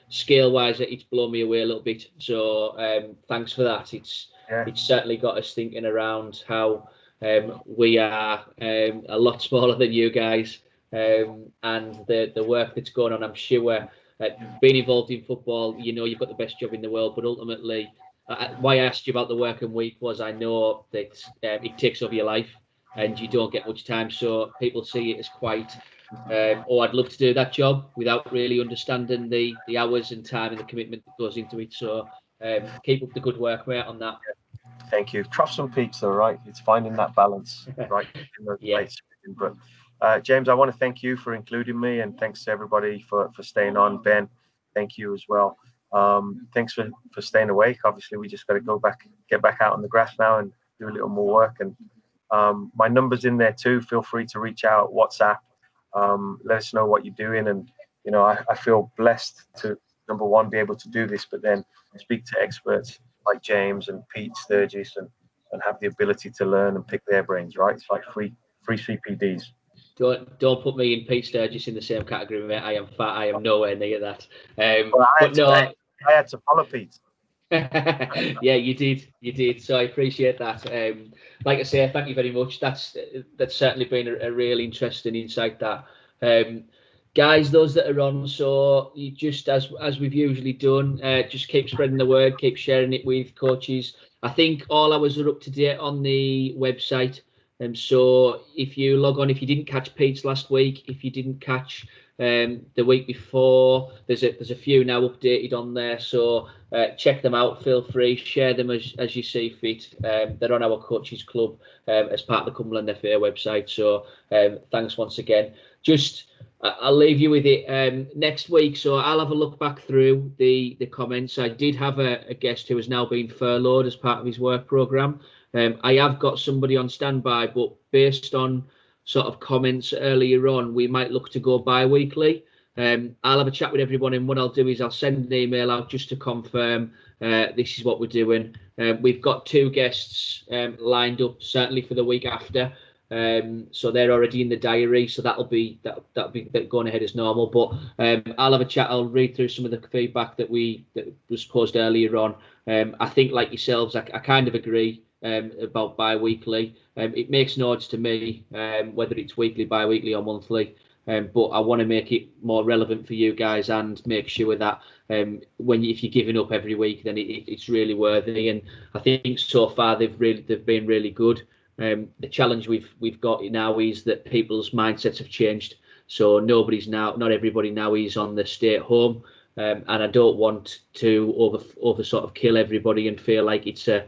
Scale wise, it's blown me away a little bit. So thanks for that. It's certainly got us thinking around how we are a lot smaller than you guys, and the work that's going on. I'm sure being involved in football, you know, you've got the best job in the world, but ultimately, why I asked you about the working week was I know that it takes over your life and you don't get much time. So people see it as quite, I'd love to do that job, without really understanding the hours and time and the commitment that goes into it. So keep up the good work, mate, on that. Thank you. Troughs and peaks, though, right? It's finding that balance, right? In those places. But James, I want to thank you for including me, and thanks to everybody for staying on. Ben, thank you as well. Thanks for staying awake. Obviously, we just got to get back out on the grass now and do a little more work. And my number's in there too. Feel free to reach out, WhatsApp. Let us know what you're doing. And you know, I feel blessed to, number one, be able to do this, but then speak to experts like James and Pete Sturgis and have the ability to learn and pick their brains. Right? It's like free CPDs. Don't put me and Pete Sturgis in the same category, mate. I am fat. I am nowhere near that. I had to follow Pete. Yeah, you did. So I appreciate that. Like I say, thank you very much. That's certainly been a really interesting insight. That guys, those that are on, so you just as we've usually done, just keep spreading the word, keep sharing it with coaches. I think all hours are up to date on the website. So if you log on, if you didn't catch Pete's last week, if you didn't catch the week before, there's a few now updated on there. So check them out. Feel free, share them as you see fit. They're on our Coaches Club as part of the Cumberland FA website. So thanks once again. Just I'll leave you with it next week. So I'll have a look back through the comments. I did have a guest who has now been furloughed as part of his work programme. I have got somebody on standby, but based on sort of comments earlier on, we might look to go bi-weekly. I'll have a chat with everyone, and what I'll do is I'll send an email out just to confirm this is what we're doing. We've got 2 guests lined up certainly for the week after, so they're already in the diary, so that'll be going ahead as normal. But I'll have a chat. I'll read through some of the feedback that was posed earlier on. I think, like yourselves, I kind of agree about bi-weekly. It makes no odds to me whether it's weekly, bi-weekly or monthly. But I want to make it more relevant for you guys and make sure that if you're giving up every week, then it's really worthy. And I think so far they've been really good. The challenge we've got now is that people's mindsets have changed. So not everybody now is on the stay at home, and I don't want to over sort of kill everybody and feel like it's a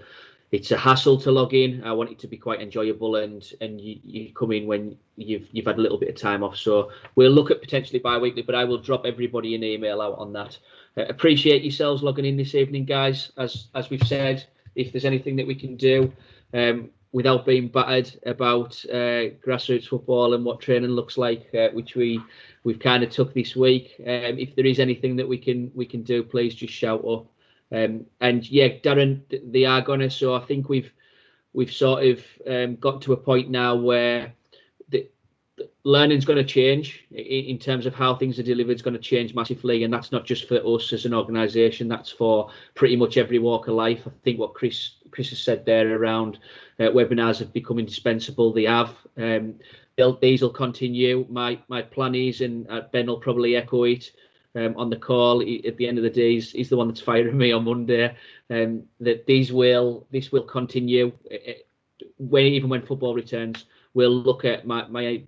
hassle to log in. I want it to be quite enjoyable, and you come in when you've had a little bit of time off. So we'll look at potentially bi-weekly, but I will drop everybody an email out on that. Appreciate yourselves logging in this evening, guys. As we've said, if there's anything that we can do without being battered about grassroots football and what training looks like, which we've kind of took this week, if there is anything that we can do, please just shout up. And yeah, Darren, they are gonna. So I think we've sort of got to a point now where the learning's going to change in terms of how things are delivered. It's going to change massively, and that's not just for us as an organisation. That's for pretty much every walk of life. I think what Chris has said there around webinars have become indispensable. They have. These will continue. My plan is, and Ben will probably echo it. On the call at the end of the day, he's the one that's firing me on Monday. That this will continue even when football returns. We'll look at my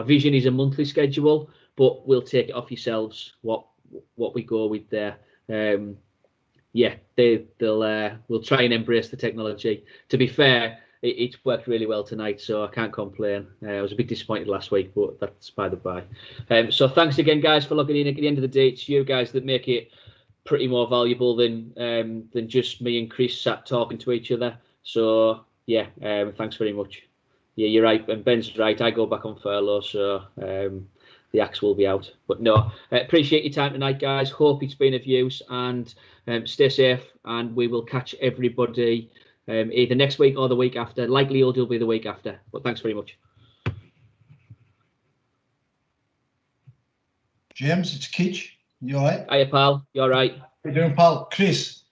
vision is a monthly schedule, but we'll take it off yourselves what we go with there. Yeah, we'll try and embrace the technology. To be fair, it's worked really well tonight, so I can't complain. I was a bit disappointed last week, but that's by the by. So thanks again, guys, for logging in. At the end of the day, it's you guys that make it pretty more valuable than just me and Chris sat talking to each other. So yeah, thanks very much. Yeah, you're right, and Ben's right. I go back on furlough, so the axe will be out. But no, appreciate your time tonight, guys. Hope it's been of use, and stay safe. And we will catch everybody either next week or the week after. Likely it'll be the week after. But thanks very much. James, it's Keach. You all right? Hiya, pal. You all right? How you doing, pal? Chris,